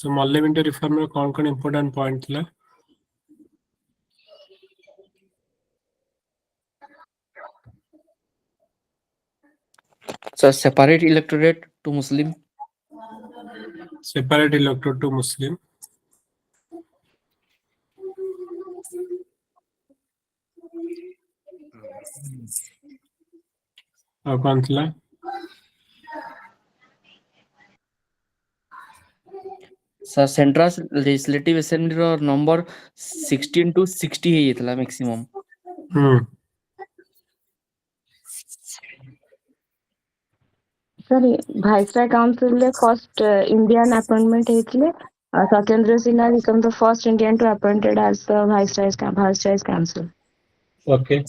सो मॉर्लेमेंट reform में कौन important point थिला So separate electorate to Muslim. Separate electorate to Muslim और कौन थिला So Central Legislative Assembly row number 16 to 60 है ये थला maximum. Sorry, Viceroy Council le first Indian appointment ହେଇଥିଲେ. Satyendra Sinha became the first Indian to appointed as the Viceroy's Council. Okay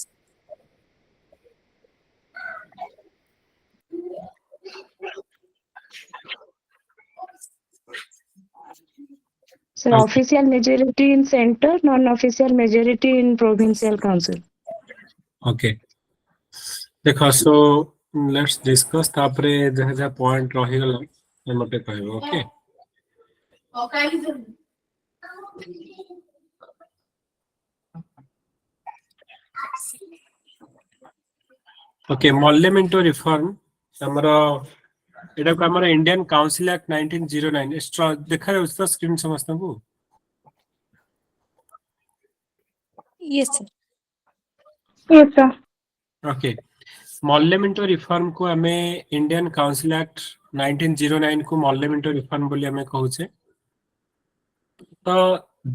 So official majority in center, non-official majority in provincial council. Okay देखो so let's discuss तापरे जहा जहा point रही गला हम मते कहबो ओके ओके मॉर्लेमेंट रिफॉर्म हमरा एटा को हमरा इंडियन काउंसिल एक्ट 1909 देखा जाउछ स्क्रीन समस्त को Yes, sir. Yes, sir. Okay Morley Minto reform को हमें इंडियन काउंसिल एक्ट 1909 को मॉर्लेमेंट रिफॉर्म बोली हमें कहूचे तो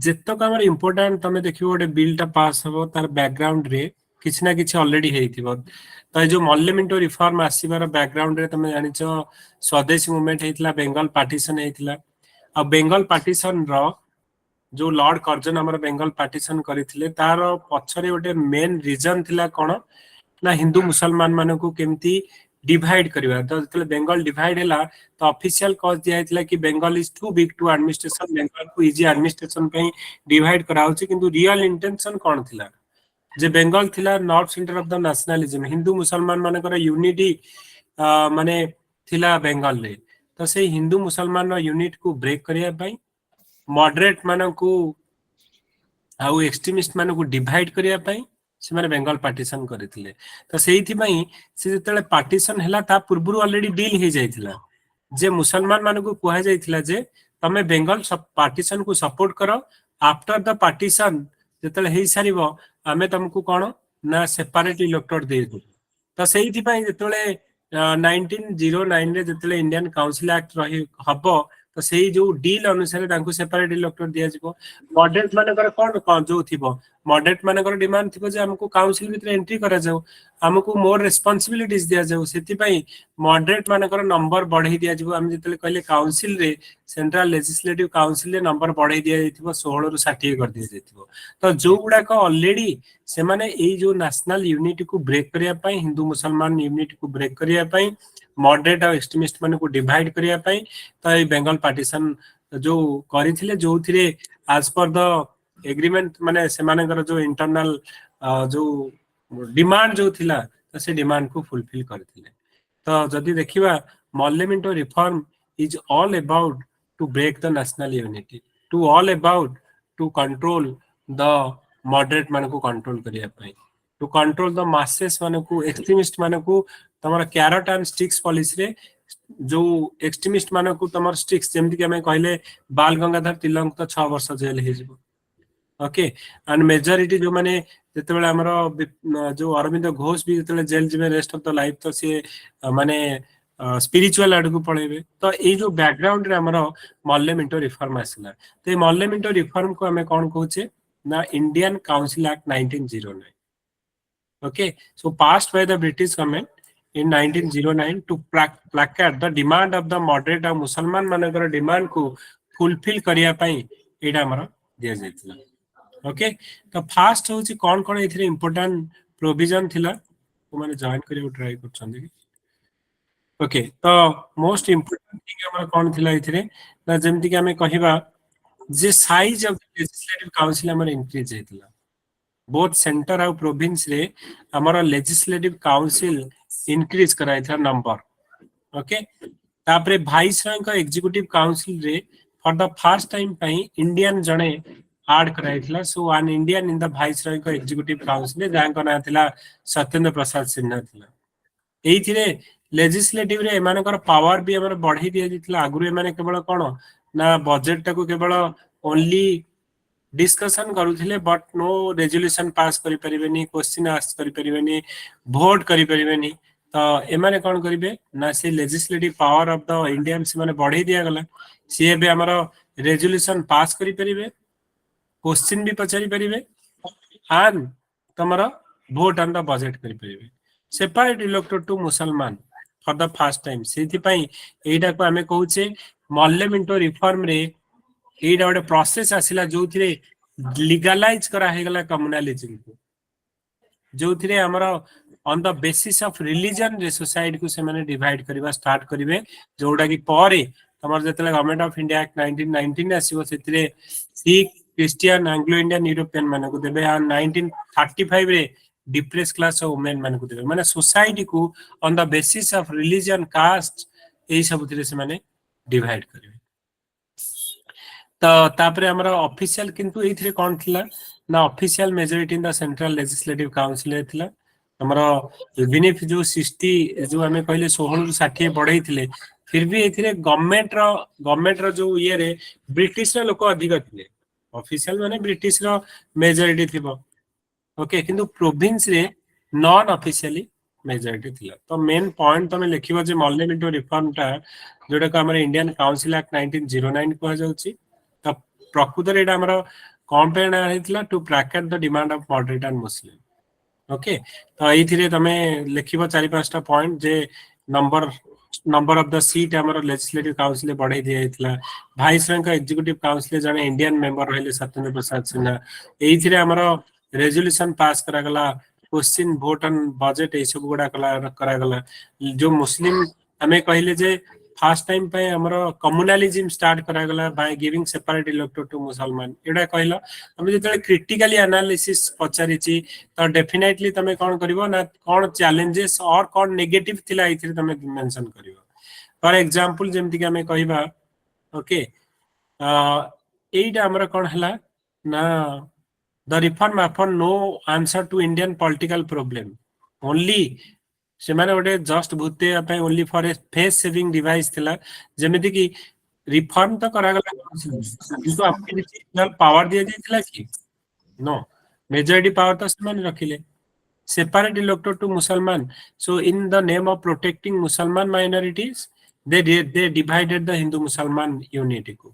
जेतक हमर इंपोर्टेंट तमे देखियो गोटे बिल टा पास हो तार बैकग्राउंड रे किछ ना किछ ऑलरेडी हेइथिबो तो जो मॉर्लेमेंट रिफॉर्म आसीबार बैकग्राउंड रे तमे जानिचो स्वदेशी मूवमेंट हेइतला बेंगल पार्टीशन हेइतला आ बेंगल पार्टीशन रो जो लॉर्ड कर्जन हमर बेंगल पार्टीशन करिथिले तार पछरे गोटे मेन रीजन थिला कोन ना हिंदू मुसलमान मानन को केमती डिवाइड करबा तो जतले बेंगल डिवाइड हैला तो ऑफिशियल कॉज दिया हैतला कि Bengal is too big to administration Bengal को इजी एडमिनिस्ट्रेशन पे डिवाइड कराउची किंतु रियल इंटेंशन कोन थिला जे बेंगल थिला north centre of the nationalism Hindu मुसलमान मानकर यूनिटी माने थिला बेंगल रे तो से हिंदू मुसलमान यूनिट को ब्रेक करिया पई मॉडरेट मानन को आउ एक्सट्रीमिस्ट मानन को डिवाइड करिया पई से माने बेंगल पार्टीशन करथिले तो सेहिथि पई से जतले पार्टीशन हैला ता पूर्वरु ऑलरेडी डील हे जायथिला जे मुसलमान मानन को कुहा जायथिला जे तमे बेंगल सब पार्टीशन को सपोर्ट करो आफ्टर द पार्टीशन जतले हे सारिबो आमे तुमको कोन ना सेपरेट इलेक्टोरेट दे दो तो सेहिथि पई जतले 1909 रे जतले इंडियन काउंसिल एक्ट रही हबो तो सेही जो डील अनुसार तांको सेपरेट इलेक्टोरेट दिया जिवो मॉडरेट मानकर कोन जो थिबो मॉडरेट मानकर डिमांड थिबो जे हमको काउंसिल भीतर एंट्री करा जाऊ हमको मोर रिस्पांसिबिलिटीज दिया जाऊ सेति पई मॉडरेट मानकर नंबर बढ़ाई दिया जिवो हम जतले कहले काउंसिल रे सेंट्रल लेजिस्लेटिव काउंसिल रे नंबर बढ़ाई दिया जैथिबो 16 रु 60 कर दिया जैथिबो तो जो गुडा को ऑलरेडी से माने ए जो नेशनल यूनिटी को ब्रेक करिया पई हिंदू मुसलमान यूनिटी को ब्रेक करिया पई मॉडरेट और एक्सट्रीमिस्ट माने को डिवाइड करिया पई तो ए बेंगल पार्टीशन जो करिथिले जो थिरे एज पर द एग्रीमेंट माने से मानकर जो इंटरनल जो डिमांड जो थिला तो से डिमांड को फुलफिल करथिले तो जदी देखिबा Morley Minto reform is all about to break the national unity to all about to control the moderate माने को कंट्रोल करिया पई टू कंट्रोल द मासेस माने को एक्सट्रीमिस्ट माने को तमरा कैरेट एंड स्टिक्स पॉलिसी रे जो एक्सट्रीमिस्ट माने को तमर स्टिक्स जेमति कि हमें कहले बाल गंगाधर तिलक तो 6 वर्ष जेल हे जिवो ओके एंड मेजॉरिटी जो माने जतबेले हमरो जो अरविंद घोष भी जतबेले जेल जिवे रेस्ट ऑफ द लाइफ तो से माने स्पिरिचुअल आड़ को पळेबे तो ए जो बैकग्राउंड रे हमरो मॉर्लेमेंट रिफॉर्म आसला तो ए मॉर्लेमेंट रिफॉर्म को हमें कोन कहूचे ना Indian council act 1909 okay so passed by the British government in 1909 to placate the demand of the moderate और मुसलमान मानकर डिमांड को फुलफिल करिया पई एडा हमर दिया जायतिला ओके तो फास्ट होची कोन कोन एथिरे इंपोर्टेंट प्रोविजन थिला को माने जॉइन करियो ट्राई करछन ओके तो मोस्ट इंपोर्टेंट थिंग हमर कोन थिला एथिरे ना जेमति कि हमें कहिबा जे size of the legislative council हमर इंक्रीज हेतिला बोथ सेंटर और प्रोविंस रे हमारा लेजिस्लेटिव काउंसिल इंक्रीज कराई था नंबर ओके तापरे वाइस रैंक एग्जीक्यूटिव काउंसिल रे for the first time Indian जड़े आड कराइथिला so one Indian in the viceroy को एग्जीक्यूटिव काउंसिल जहां ना थिला सत्येंद्र प्रसाद सिन्हा थिला एइथिरे लेजिस्लेटिव रे एमानकर पावर भी हमर बढ़ाई दिया जितला आगुरु एमाने केवल कोन ना बजेट टाको केवल ओनली डिस्कशन करूथिले बट नो रेजोल्यूशन पास करि परिबेनी क्वेश्चन आस्क करि परिबेनी वोट करि परिबेनी तो एमाने कोन करिवे ना से legislative power of the Indian से माने बढ़ाई दिया गला सी बे हमर रेजोल्यूशन पास करि परिबे क्वेश्चन भी पचारि परिबे आन तमरा वोट ऑन द बजेट करि परिबे सेपरेट इलेक्टेड टू मुसलमान फॉर द फर्स्ट टाइम सेति पई एटा को हमें कहूचे मॉल्यमेंटो रिफॉर्म रे एटा गोटे प्रोसेस आसिला जो थिरे लीगलाइज करा हे गला कम्युनालिज्म को जो थिरे हमरा on the basis of religion रे सोसाइटी को से माने डिवाइड करबा स्टार्ट करिवे जोडा की परे हमर जतले गवर्नमेंट ऑफ इंडिया एक्ट 1919 आसीबो सेतिरे Sikh Christian Anglo Indian European माने को देबे आ 1935 रे डिप्रेस क्लास ऑफ वुमेन माने को देबे माने सोसाइटी को on the basis of religion caste एई सब थिरे से माने डिवाइड करिवे तो तापरे हमरा ऑफिशियल किंतु एथिरे कोन थिला ना official majority in the central legislative council थिला हमरा इवन जो 60 जो हमें कहले 16 रु 60 बढ़ाई थिले फिर भी एथिरे गवर्नमेंट रो जो ये रे ब्रिटिश रो लोक अधिक थिले ऑफिशियल माने ब्रिटिश रो मेजॉरिटी थिबो ओके किंतु प्रोविंस रे नॉन ऑफिशियली मेजॉरिटी थिला तो मेन पॉइंट तमे लिखिबो जे मॉल्यमेंटो रिफॉर्म टा जोडा का हमर इंडियन काउंसिल एक्ट 1909 को जाउची तो प्रकृत रे हमर कंपेन आइतला to bracket the demand of moderate and Muslim okay तो एथिरे तमे लिखिबो 4-5टा पॉइंट जे नंबर ऑफ द सीट हमर लेजिस्लेटिव काउंसिल बढ़ाई दिया इतला वाइसरॉय का एग्जीक्यूटिव काउंसिल जने इंडियन मेंबर रहले सत्येंद्र प्रसाद सिन्हा एथिरे हमर रेजोल्यूशन पास करा गला क्वेश्चन वोट ऑन बजेट ए सब गुडा करा गला जो मुस्लिम हमें कहले जे फर्स्ट टाइम पे हमरो कम्युनालिज्म स्टार्ट करा गला by giving separate elected to मुसलमान एडा कहला हम जते क्रिटिकली एनालिसिस पचारिची तो डेफिनेटली तमे कोन करबो ना कोन चैलेंजेस और कोन नेगेटिव थिला इथिरे तमे मेंशन करबो फॉर एग्जांपल जेमति कि हमें कहबा ओके एइटा हमरो कोन हला ना the reform offer no answer to Indian political problem only से माने ओटे जस्ट भूते पे only for a face saving device थिला जेमिति कि रिफॉर्म तो करा गला किंतु आपके इक्वल पावर दिया दिथिला कि नो मेजॉरिटी पावर तो समान रखिले सेपरेट इलेक्टेड टू मुसलमान so in the name of protecting मुसलमान minorities they divided the Hindu Musliman unity को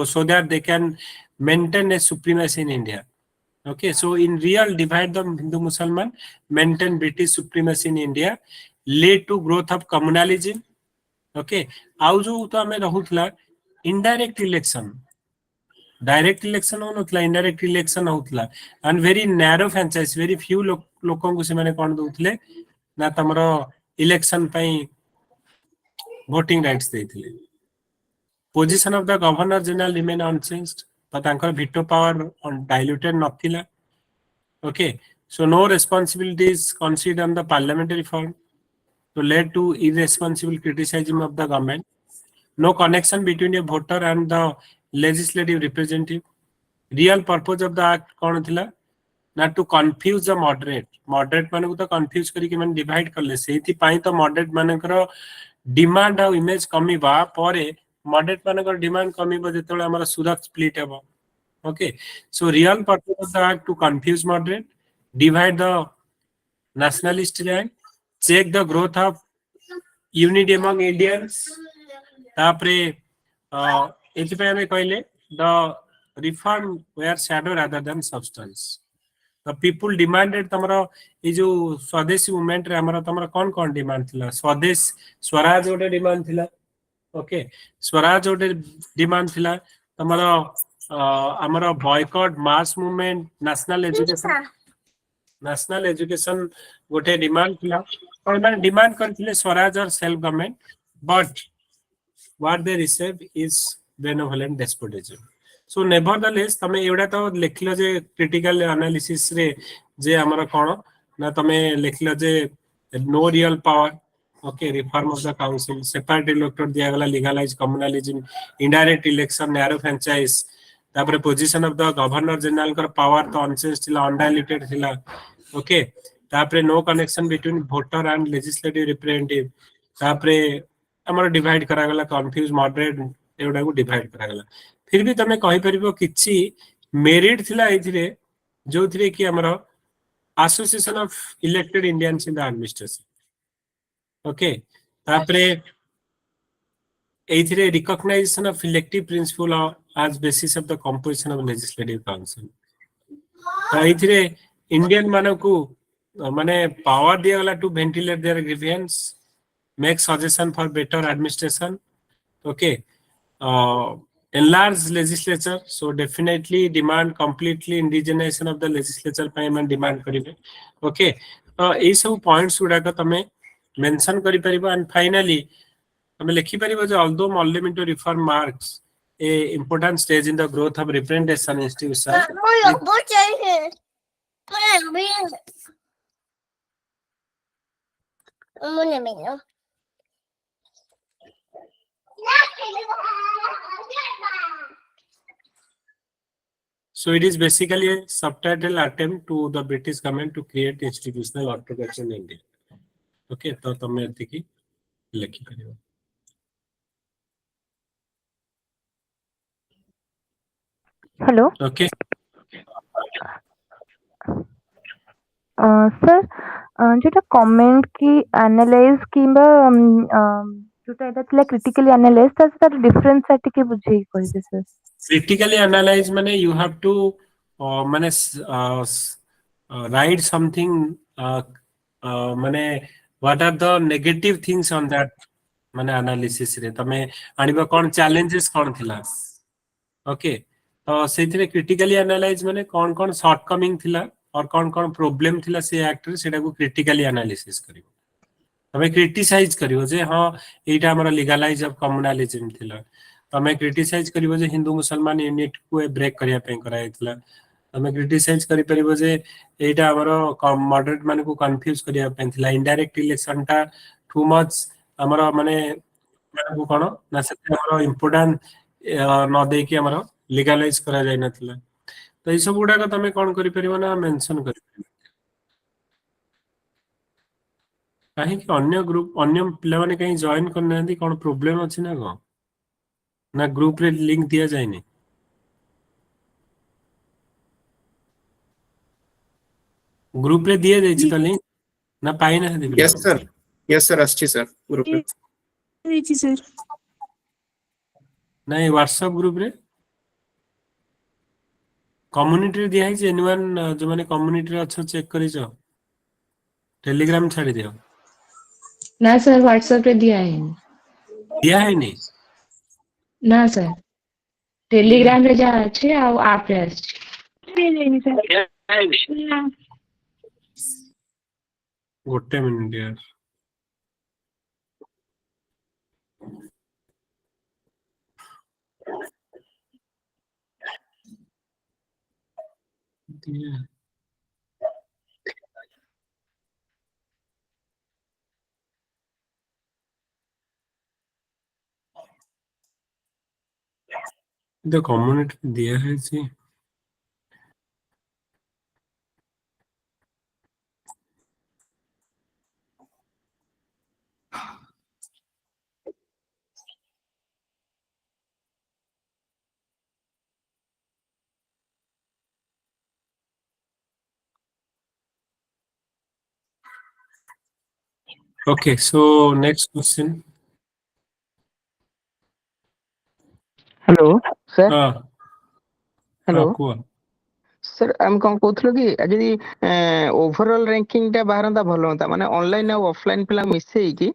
so that they can maintain a supremacy in India okay so in real divide the Hindu Musliman maintain British supremacy in India lead to growth of communalism okay आउ जो तो हमें रहुतला indirect election direct election होनथला indirect election होतला and very narrow franchise very few लोकों को से माने कोन दोथले ना तमरो इलेक्शन पई voting rights देथिले position of the governor general remain unchanged but तांकर veto power on diluted नथिला okay so no responsibilities considered on the parliamentary form to led to irresponsible criticism of the government no connection between a voter and the legislative representative real purpose of the act कोन थिला not to confuse the moderate माने को तो confuse करी के मन divide करले सेति पई तो moderate मानकर डिमांड और इमेज कमी बा परे मॉडरेट मानकर डिमांड कमी बा जेतले हमरा सूरत स्प्लिट हेबो okay so real purpose of the act to confuse moderate divide the nationalist rank check the growth of unity among Indians तापरे एथि पे हमें कहले the reform were shadow rather than substance the people demanded तमरो ए जो swadeshi movement रे हमरा तमरो कोन डिमांड थिला स्वदेश स्वराज ओटे डिमांड थिला ओके स्वराज ओटे डिमांड थिला तमरो हमरा boycott mass movement national education गोटे डिमांड थिला और माने डिमांड करथिले स्वराज और self government but what they receive is benevolent despotism so nevertheless तमे एवडा तो लिखलो जे क्रिटिकल एनालिसिस रे जे हमर कोन ना तमे लिखलो जे no real power Okay, reform of the council, separate electorate दिया गला, legalize communalism, indirect election, narrow franchise. तापर position of the governor general का power तो unchanged थिला, undiluted थिला. Okay, तापर no connection between voter and legislative representative. तापर हमर divide करा गला, confused moderate एवडा को divide करा गला. फिर भी तमे कहि परिबो किछि merit थिला एथिरे जो थिरे कि हमर association of elected Indians in the administration. Okay, तापरे एथिरे recognition of elective principle as basis of the composition of legislative council. एथिरे Indian मानको माने power दिया गला to ventilate their grievance, make suggestion for better administration. Okay, enlarge legislature, so definitely demand completely indigenization of the legislature पे हम demand करिवे. Okay, ए सब points गुडा का तमे mention करि परिबो. And finally हमें लिखि परिबो जे although parliamentary reform marks a important stage in the growth of representation institution, so it is basically a subtitle attempt to the British government to create institutional orthodoxy in India. Okay, तो तमे एतिकी लिखि परिबो. Hello Okay, sir जोटा comment की analyse किबा जोटा एटा थिला critically analyse तार difference आटे के बुझेई कहिबे सर. critically analyze माने you have to माने write something माने what are the negative things on that माने analysis रे तमे आनिबा कोन challenges कोन थिला. ओके, तो सेथिरे क्रिटिकली एनालाइज माने कोन कोन शॉर्टकमिंग थिला और कोन कोन प्रॉब्लम थिला से एक्ट रे सेटा को क्रिटिकली एनालिसिस करिवो. तमे क्रिटिसाइज करिवो जे हां एटा हमर लीगलाइज ऑफ कम्युनलिज्म थिला. तमे क्रिटिसाइज करिवो जे हिंदू मुसलमान यूनिट को ब्रेक करिया पे कराइतला. तमे क्रिटिसाइज करि परिवो जे एटा हमर मॉडरेट माने को कंफ्यूज करिया पे थिला. इनडायरेक्ट इलेक्शन टा टू मच हमर माने को कोन ना से हमर इंपोर्टेंट न दे कि हमर लीगलाइज करा जाय नथिला. तो ई सब गुडा का तमे कोन करि परिवो ना मेंशन करि परिवो. काहे कि अन्य ग्रुप अन्य पिला माने कहीं जॉइन करना दी कोन प्रॉब्लम अछि ना को ना ग्रुप रे लिंक दिया जायनी. ग्रुप रे दिया जाय छि त लिंक ना पाई ना हदी. यस सर अच्छी सर ग्रुप में जी सर. नहीं व्हाट्सएप ग्रुप रे कम्युनिटी रे दिया है एनीवन जो माने कम्युनिटी रे अच्छा चेक करि छ. टेलीग्राम छाड़ी दियो. ना सर व्हाट्सएप रे दिया है दिया है नहीं ना सर टेलीग्राम रे जा अछि आ आप रे अछि नहीं सर. ना. गोटे मिनिट यार. दिया द कम्युनिटी दिया है जी. Okay, so next question. Hello sir. Hello को सर हम कौन कहथलो कि यदि ओवरऑल रैंकिंग टा बाहरंता भलो होता माने ऑनलाइन और ऑफलाइन पिला मिसई कि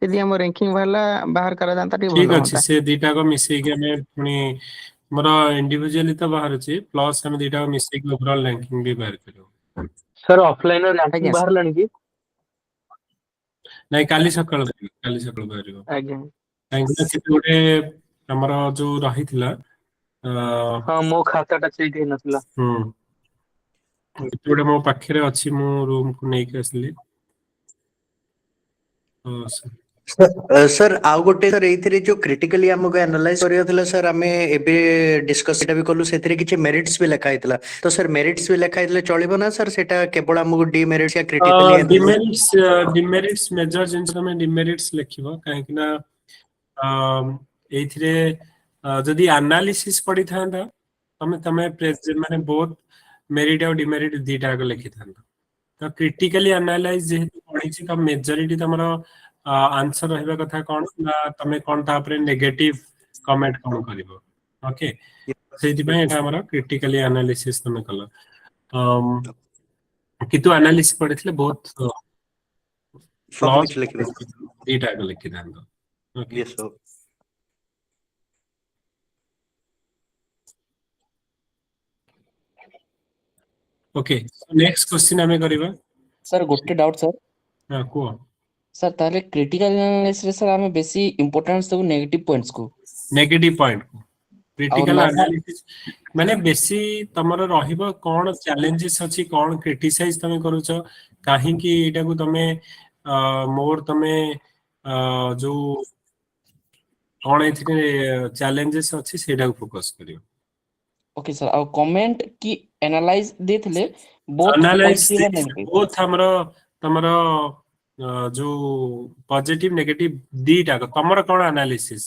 यदि हम रैंकिंग वाला बाहर करा जानता टी ठीक भलो अछि. होता. से दीटा को मिसई के हमें पुनी मोर इंडिविजुअली तो बाहर अछि प्लस हम दीटा को मिसई के ओवरऑल रैंकिंग भी बाहर करो. सर ऑफलाइन और रैंकिंग आज्ञा बाहर लण की नहीं काली सकाळ बाहर. आज्ञा कांगला से गोटे हमर जो रहितला हां मो खाताटा सेठी नथला. गोटे मो पाखे रे अछि. मो रूम को नै के असली सर आउ गोटे सर एथिरे जो क्रिटिकली हमको एनालाइज करियो थिला सर हमें एबे डिस्कस एटा भी कलु सेथिरे किछि मेरिट्स भी लिखा हितला तो सर मेरिट्स भी लिखा हितले चलिबो ना सर सेटा केवल हमको डिमेरिट्स या क्रिटिकली एनालाइज डिमेरिट्स मेजर जिंस में डिमेरिट्स लिखिबो काहे कि ना एथिरे जदि एनालिसिस पड़ी थांदा तमे माने बहुत मेरिट और डिमेरिट दीटा को लिखि थांदा तो क्रिटिकली एनालाइज जेहेतु पड़ी छी तो मेजॉरिटी तमरो आंसर रहबा कथा कोन ना तमे कोन ता पर नेगेटिव कमेंट कोन करिवो ओके सेति पय एटा हमरा क्रिटिकली एनालिसिस तमे कलो कितु एनालिसिस पड़िथिले बहुत सब कुछ लिखिबे दीटा को लिखि थांदा okay yes sir okay next question हमें करिबा सर गोटे डाउट सर हां को सर ताले क्रिटिकल एनालिसिस रे सर हमें बेसी इंपोर्टेंस देबो नेगेटिव पॉइंट्स को नेगेटिव पॉइंट को क्रिटिकल ना- एनालिसिस माने बेसी तमरो रहिबो कोन चैलेंजेस अछि कोन क्रिटिसाइज तमे करूछ काहे कि एटा को तमे मोर तमे जो कोन एथिरे चैलेंजेस अछि सेटा को फोकस करियो ओके सर आ कमेंट की एनालाइज देथले बोथ एनालाइज पॉजिटिव और नेगेटिव बोथ हमरो तमरो जो पॉजिटिव नेगेटिव दीटा को तमरो कोन एनालिसिस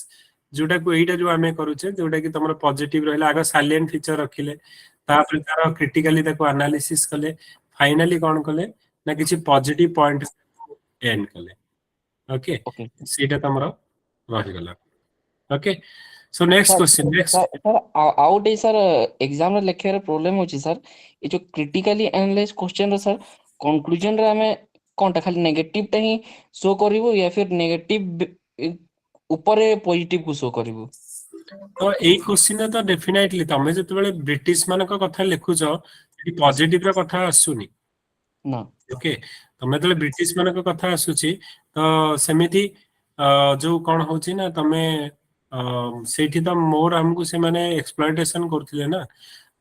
जोटा को एटा जो हमें करूछे जोटा कि तमरो पॉजिटिव रहला आगे साइलेंट फीचर रखिले तापर तार क्रिटिकली ताको एनालिसिस कले फाइनली कोन कले ना किछि पॉजिटिव पॉइंट एंड कले ओके ओके सीटा तमरो रहि गला okay so next question next sir out है सर एग्जाम रे लेखे रे प्रॉब्लम होची सर ये जो क्रिटिकली एनालाइज क्वेश्चन रे सर कंक्लूजन रे हमें कोनटा खाली नेगेटिव ता ही शो करिवो या फिर नेगेटिव ऊपर पॉजिटिव को शो करिवो तो एई क्वेश्चन तो डेफिनेटली तमे जते बेले ब्रिटिश मानक कथा लिखुछ एटी पॉजिटिव रे कथा आसुनी ना ओके तमे जते ब्रिटिश मानक कथा आसुची तो सेमिति जो कोन होची ना तमे सेठी तो मोर हमको से माने एक्सप्लॉयटेशन करथिले ना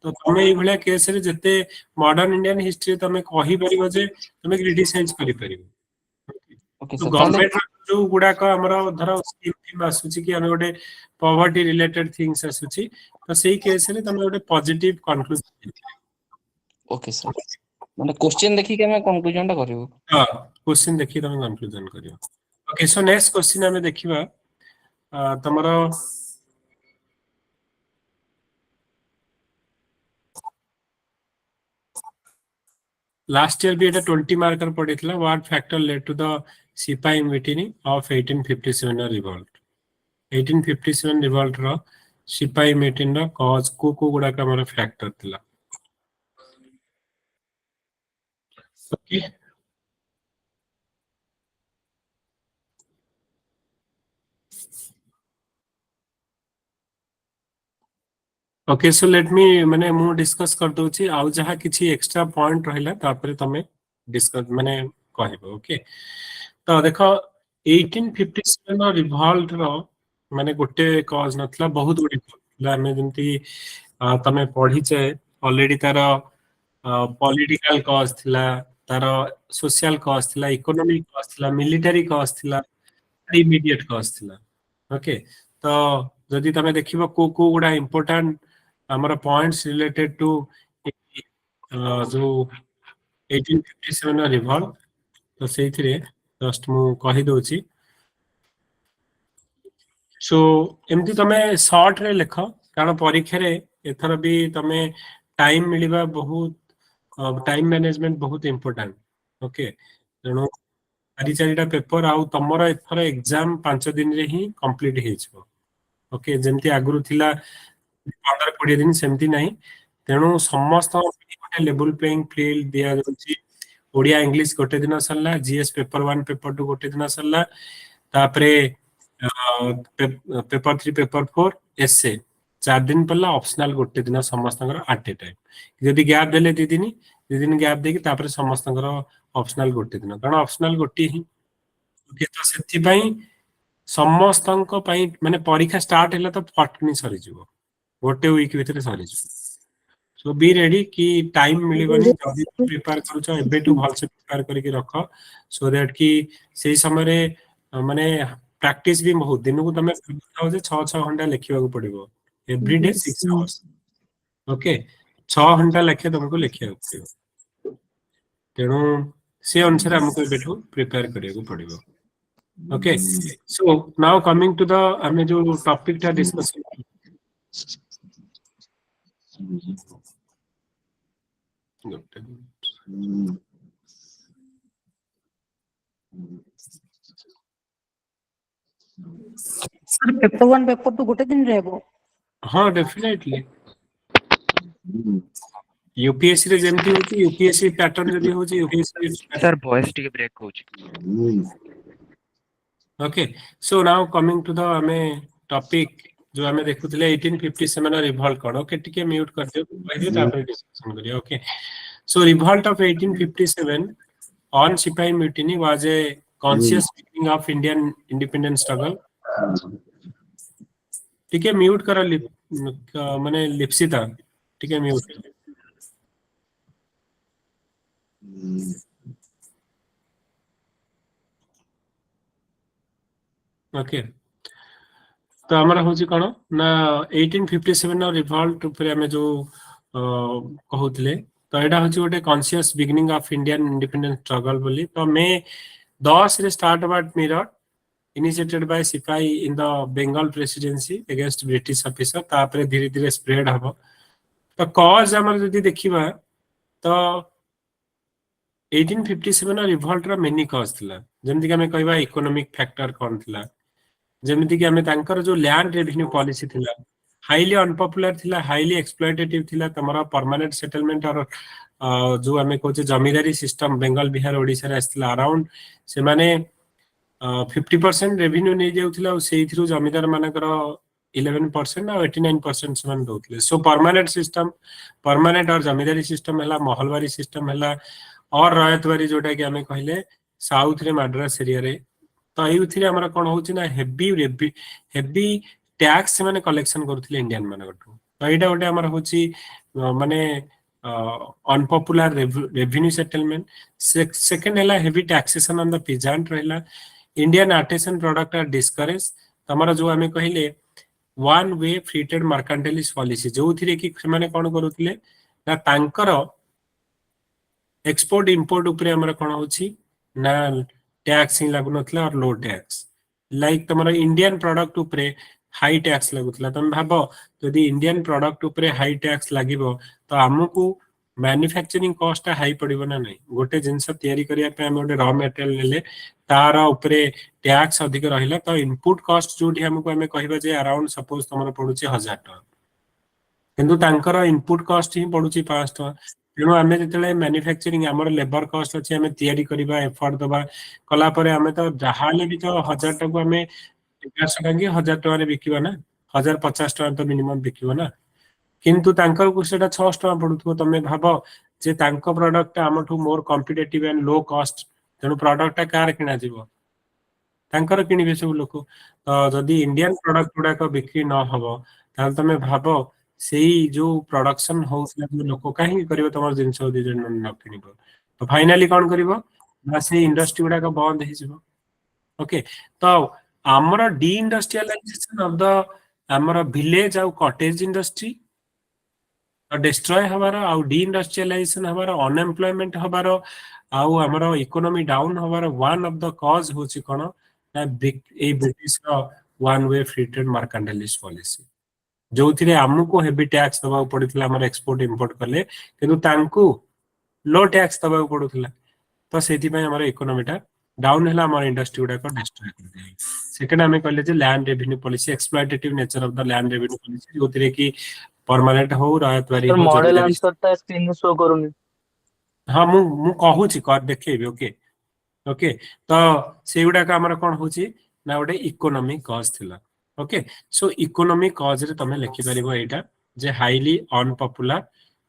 तो तमे ए भलिया केस रे जते मॉडर्न इंडियन हिस्ट्री तमे कहि परिबो जे तमे क्रिटिसाइज करि परिबो ओके तो सर गवर्नमेंट जो गुडा का हमरा धर स्कीम आसुची कि हमें गोटे पॉवर्टी रिलेटेड थिंग्स आसुची तो सेही केस रे तमे गोटे पॉजिटिव कंक्लूजन ओके सर माने क्वेश्चन देखि के हम कंक्लूजन टा करिवो हां क्वेश्चन देखि तमे कंक्लूजन करियो ओके सो नेक्स्ट क्वेश्चन हमें देखिबा तमरो लास्ट ईयर भी एटा 20 मार्कर पडितला what factor led to the सिपाही म्यूटिनी ऑफ 1857 रिवोल्ट 1857 रिवोल्ट रो सिपाही म्यूटिन रो कॉज को गुडा का हमर फैक्टर थिला okay okay so let me माने मु डिस्कस कर दोची आउ जहा किछि एक्स्ट्रा पॉइंट रहला तापर तमे डिस्कस माने कहबो ओके तो देखो 1857 रिवॉल्ट रो माने गोटे कॉज नथला बहुत गुडी ला में जंती तमे पढी छे ऑलरेडी तार पॉलिटिकल कॉज थिला तार सोशल कॉज थिला इकोनॉमिक कॉज थिला मिलिटरी कॉज थिला इमीडिएट कॉज थिला ओके तो जदि तमे देखिबो को गुडा इंपोर्टेंट हमारा पॉइंट्स रिलेटेड टू जो 1857 रिवॉल्ट तो सेथिरे जस्ट मु कहि दोची सो एमती तमे शॉर्ट रे लेख कारण परीक्षा रे एथर भी तमे टाइम मिलिबा बहुत टाइम मैनेजमेंट बहुत इंपोर्टेंट ओके तेणु चारि चारिटा पेपर आउ तमरा एथर एग्जाम 5 दिन रे ही कंप्लीट हे छो ओके जेमती आगुरु थिला 15-20 दिन सेमती नहीं तेणु समस्त गोटे लेवल प्लेइंग फील्ड दिया जाउची ओडिया इंग्लिश गोटे दिन सरला जीएस पेपर 1 पेपर 2 गोटे दिन सरला तापरे पेपर 3 पेपर 4 एसए 4 दिन पल्ला ऑप्शनल गोटे दिन समस्त एट ए टाइम यदि गैप देले 2 दिन गैप देकी तापरे समस्त ऑप्शनल गोटे दिन कारण ऑप्शनल गोटे ही ओके तो सेति पई समस्तंक पई माने परीक्षा स्टार्ट हैला तो फटनी सरी जीवो गोटे वीक भीतर सरी जीवो सो बी रेडी कि टाइम मिलिबनी जल्दी प्रिपेयर करूछ एबे टू भल से प्रिपेयर करके रख सो दैट कि सेही समय रे माने प्रैक्टिस भी बहुत दिन को तमे 6 घंटा लिखिबा को पड़िबो एवरी डे 6 आवर्स ओके 6 घंटा लेखे तुमको लिखिया पड़िबो तेणु से अनुसार हमको बेठो प्रिपेयर करिया पड़िबो okay so now coming to the हमें जो टॉपिक था डिस्कस सर पेपर 1 पेपर 2 गोटे दिन रहबो हाँ डेफिनेटली यूपीएससी रे जेमती होची यूपीएससी पैटर्न जदी होची यूपीएससी सर वॉइस टिके ब्रेक होची okay so now coming to the हमें टॉपिक जो हमें देखुतले 1857 रिवॉल्ट कोन ओके टिके म्यूट कर दियो पहिले तापर डिस्कशन करिया okay so revolt of 1857 on सिपाही mutiny was a conscious beginning of Indian independence struggle टिके म्यूट कर माने लिप्सिता टिके म्यूट ओके तो हमारा होची कोन ना 1857 रिवॉल्ट ऊपर हमें जो कहउतले तो एटा होची गोटे conscious beginning of Indian independence struggle बोली तो मे 10 रे start about Meerut initiated by सिपाही in the Bengal presidency against British officer तापर धीरे धीरे स्प्रेड हबो तो कॉज हमर जदी देखिबा तो 1857 रिवॉल्ट रा मेनी कॉज थिला जेमति कि हमें कहबा इकोनॉमिक फैक्टर कोन थिला जेमति कि हमें तांकर जो लैंड रेवेन्यू पॉलिसी थिला हाईली अनपॉपुलर थिला हाईली एक्सप्लॉइटेटिव थिला तमरा परमानेंट सेटलमेंट और जो हमें कहचे जमींदारी सिस्टम बंगाल बिहार ओडिसा रे आस्थिला अराउंड से माने 50% रेवेन्यू नै जाउथिला सेही थ्रू जमींदार मानकर 11% और 89% समान दोथले सो परमानेंट सिस्टम परमानेंट और जमींदारी सिस्टम हला महलवारी सिस्टम हला और रयतवारी जोटा कि हमें कहले साउथ रे मद्रास एरिया रे तो एथि हमरा कोन होछि ना हेवी टैक्स माने कलेक्शन करथिले इंडियन मानकटू तो एटा गोटे हमरा होछि माने अनपॉपुलर रेवेन्यू सेटलमेंट सेकंड हला heavy taxation on the peasant रहला Indian artisan product are discourage तमरा जो हमें कहले one way free trade mercantilist policy जो थिरे कि माने कोन करूथिले ना तांकर एक्सपोर्ट इंपोर्ट ऊपर हमरा कोन होछि ना टैक्स ही लागु नथला और लो टैक्स लाइक तमरा इंडियन प्रोडक्ट ऊपर हाई टैक्स लागुतला तम भाबो यदि इंडियन प्रोडक्ट ऊपर हाई टैक्स लागिबो तो हमकु मैन्युफैक्चरिंग कॉस्ट हाई पड़िबो ना नहीं गोटे जिंस तयारी करिया पे हम गोटे रॉ मटेरियल लेले तार ऊपर टैक्स अधिक रहिला तो इनपुट कॉस्ट जोठी हमकु हमें कहबा जे अराउंड सपोज तमरा पडुची 1000 टका किंतु तांकर इनपुट कॉस्ट ही पडुची 500 टका तेणु आम जो मैन्युफैक्चरिंग आम लेबर कॉस्ट अच्छे आम तैयारी करवा एफर्ट दबा कला आम तो जहाँ भी तो 1000 टका आम 1100 टका कि 1000 टका बिकवा ना 1050 टका तो मिनिमम बिकवा ना किंतु तांकर को सेटा 600 टका पड़ुथो तमे भाबो जे तांको प्रोडक्ट आमठू more competitive and low cost तेणु प्रोडक्ट कार किना जीवो तांकर किनिबे सब लोक तो जदि इंडियन प्रोडक्ट गुडाक बिक्री न हबो ताल तमे भाबो सेही जो प्रोडक्शन होउसला जो लोक काहे करिवो तमर जिंस ओदी जन न किनिबो तो फाइनली कोन करिवो ना से इंडस्ट्री गुडाक बंद हे जिवो ओके तो हमर डी इंडस्ट्रियलाइजेशन ऑफ द हमर विलेज और कॉटेज इंडस्ट्री डिस्ट्रॉय हबार आउ डी इंडस्ट्रियलाइजेशन हबार अनएम्प्लॉयमेंट हबार आउ हमर इकोनॉमी डाउन हबार वन ऑफ द कॉज होची कोन ना ए British one way free trade mercantilist policy जो थिरे हमको हेवी टैक्स दबा पड़ितला हमर एक्सपोर्ट इंपोर्ट करले किंतु तांकू लो टैक्स दबा पड़ुतला तो सेति पय हमर इकोनॉमीटा डाउन हला हमर इंडस्ट्री गुडा को डिस्ट्रॉय कर दे सेकंड हमें कहले जे land revenue policy exploitative nature of the land revenue policy जो थिरे कि परमानेंट हो रायतवारी सर हो मॉडल जमींदारी आंसर ता स्क्रीन शो करूनी हां मु कहूची कर देखेबी ओके ओके तो सेगुडा का हमर कोन होची ना गोटे इकोनॉमिक कॉज थिला ओके सो इकोनॉमिक कॉज रे तमे लिखि परिबो एटा जे हाईली अनपॉपुलर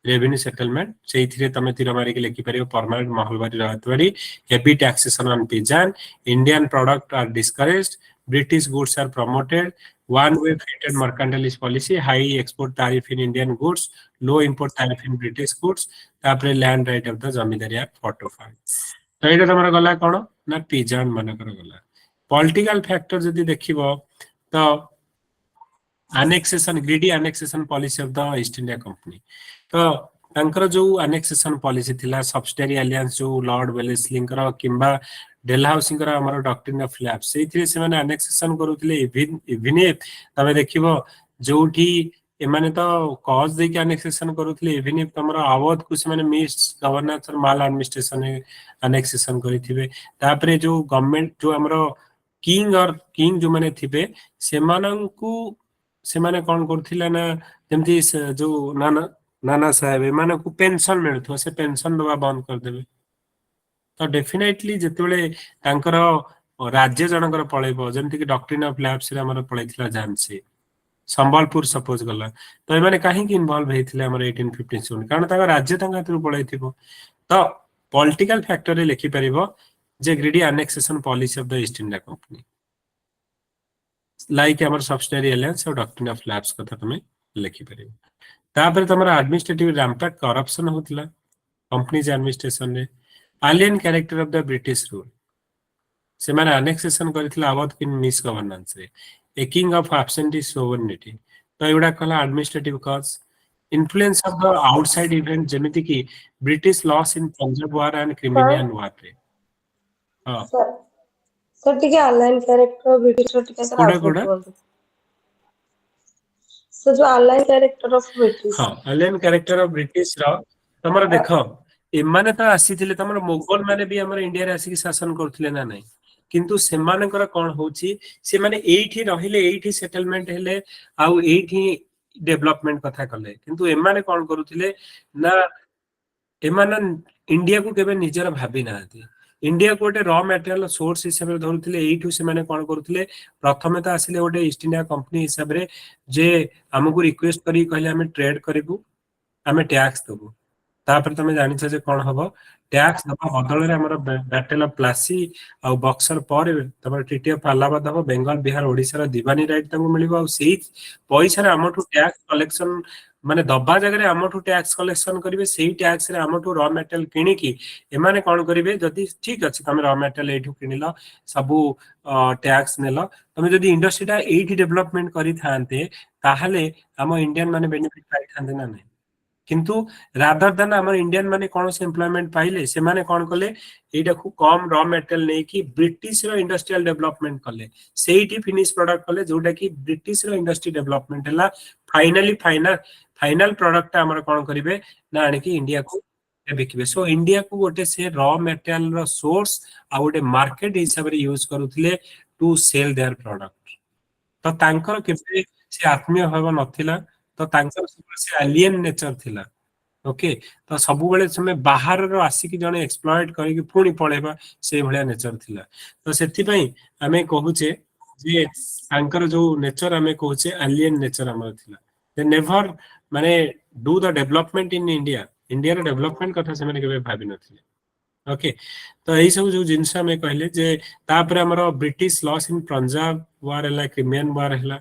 रेवेन्यू सेटलमेंट से थिरे तमे तीर मारी के लिखि परिबो permanent mahalwari ryotwari heavy taxation on peasant Indian product are discouraged British goods are promoted one way free trade mercantilist policy high export tariff in Indian goods low import tariff in British goods तापरे land right of the zamindari act 45 तो एटा तमरा गला कोन ना pigeon मानकर गला political factor जदि देखिबो तो annexation greedy annexation policy of the East India Company तो तांकर जो annexation policy थिला subsidiary alliance जो लॉर्ड वेलेस्लींकर किंबा डेलहाउसिंगर हमर डॉक्ट्रिन ऑफ लैब्स सेथिरे से माने annexation करूथिले इवन तमे देखिबो जोठी एमाने तो कॉज दे के annexation करूथिले इवन इफ तमरो अवध कुछ माने मिस गवर्नेंस और माल एडमिनिस्ट्रेशन annexation करिथिबे तापरे जो गवर्नमेंट जो हमरो किंग जो माने थिबे सेमानंकु सेमाने कौन करथिला ना जेमती जो नाना साहेब एमानकु पेंशन मिलथो से पेंशन दवा बंद कर देबे तो डेफिनेटली जेतेबेले तांकर राज्य जनकर पळेबो जेमती कि डॉक्ट्रिन ऑफ लैब्स रे हमर पळैथिला जानसे संबलपुर सपोज गला तो एमाने काहे कि इन्वॉल्व हेथिले हमर 1857 कारण तांका राज्य तांका थ्रू पळैथिबो तो पॉलिटिकल फैक्टर रे लिखि परिबो जे greedy annexation policy of the East India Company like हमर सबसिडियरी एलायंस और डॉक्ट्रिन ऑफ लैब्स कथा तमे लिखि परिबो तापर तमरा एडमिनिस्ट्रेटिव रैम्पेंट करप्शन होतला कंपनीज एडमिनिस्ट्रेशन रे alien character of the British rule से माने annexation करथिला अवध किन मिस गवर्नेंस रे ए किंग ऑफ एब्सेंटी सोवरेनिटी तो एडा कला administrative cause influence of the outside event जेमिति कि British loss in Punjab war and क्रिमिनियन वार रे हां सर ठीक है ऑनलाइन कैरेक्टर ब्रिटिश ठीक है सर कोडा आप कोडा बोल दो सर जो ऑनलाइन कैरेक्टर ऑफ ब्रिटिश हां एलियन कैरेक्टर ऑफ ब्रिटिश रा तमरा देखो एमाने तो आसीथिले तमरा मोगल माने भी हमर इंडिया रे आसी शासन करथिले ना नहीं किंतु सेमानकर कोन होची से माने एठी रहिले एठी सेटलमेंट हेले आउ एठी डेवलपमेंट कथा कले किंतु एमाने कोन करूथिले ना एमान इंडिया को केबे निजर भाबी नाथि इंडिया को गोटे रॉ मटेरियल सोर्स हिसाब रे धरुथिले एठु से माने कोन करूथिले प्रथमे तो आसिले गोटे ईस्ट इंडिया कंपनी हिसाब रे जे हमकु रिक्वेस्ट करी कहले हमें ट्रेड करिबु हमें टैक्स दबु तापर तमे जानि छ जे कोन हबो टैक्स दबा बदल रे हमर बैटल ऑफ प्लासी आ बक्सर पर तमर ट्रीटी ऑफ अलाहाबाद हबो बेंगल बिहार ओडिसा रा दीवानी राइट तमु मिलिबो आ सेही पैसा रे हमठु टैक्स कलेक्शन माने दबा जगह रे हमठु टैक्स कलेक्शन करिवे सेही टैक्स रे हमठु रॉ मटेरियल किनी की एमाने कोन करिवे जदी ठीक अछि तमे रॉ मटेरियल एठु किनिलो सबु टैक्स नेलो तमे जदी इंडस्ट्रीटा एठी डेवलपमेंट करि थांते ताहाले हम इंडियन माने बेनिफिट पाइ थांते ना नहीं किंतु रादर देन हमर इंडियन माने कोन से एम्प्लॉयमेंट पाइले से माने कोन कले एटा खूब कम रॉ मटेरियल नै कि ब्रिटिश रो इंडस्ट्रियल डेवलपमेंट कले सेही फिनिश प्रोडक्ट कले जोटा कि ब्रिटिश रो इंडस्ट्री डेवलपमेंट हला फाइनल प्रोडक्ट हमर कोन करिवे ना आनि कि इंडिया को बिकिबे सो इंडिया को गोटे से रॉ मटेरियल रो सोर्स आ गोटे मार्केट हिसाब रे यूज करूथिले टू सेल देयर प्रोडक्ट तो तांकर केबे से आत्मीय भाव नथिला तो तांकर से एलियन नेचर थिला ओके तो सब बेले समय बाहर रो आसी कि जने एक्सप्लॉइट करी कि पुणी पळेबा से भलिया नेचर थिला तो सेति पई हमें कहूचे जे तांकर जो नेचर हमें कहूचे एलियन नेचर हमर थिला दे नेवर माने do the development in India रो डेवलपमेंट कथा से माने केबे भाबी नथिले ओके तो एही सब जो जिंस हमें कहले जे तापर हमर ब्रिटिश लॉस इन पंजाब वार हला क्रिमियन वार हला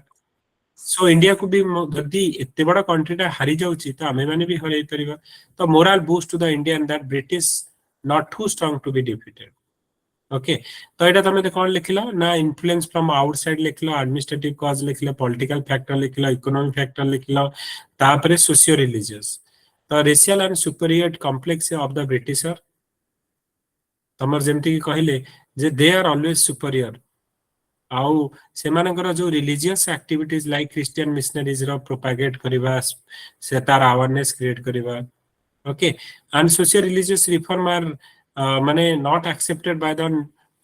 सो इंडिया को भी जदि एते बड़ा कंट्रीटा हारी जाउची तो हमें माने भी हरै परिबा तो moral boost to the Indian that British not too strong to be defeated okay तो एटा तमे कोन लिखिलो ना इन्फ्लुएंस फ्रॉम आउटसाइड लिखिलो एडमिनिस्ट्रेटिव कॉज लिखिलो पॉलिटिकल फैक्टर लिखिलो इकोनॉमिक फैक्टर लिखिलो तापरे सोशियो रिलीजियस तो racial and superior complex of the Britisher तमर जेमति कि कहिले जे दे आर ऑलवेज सुपीरियर आउ सेमानकर जो religious activities like Christian missionaries रो प्रोपेगेट करबा से तार अवेयरनेस क्रिएट करबा okay and socio religious reform are माने नॉट एक्सेप्टेड बाय द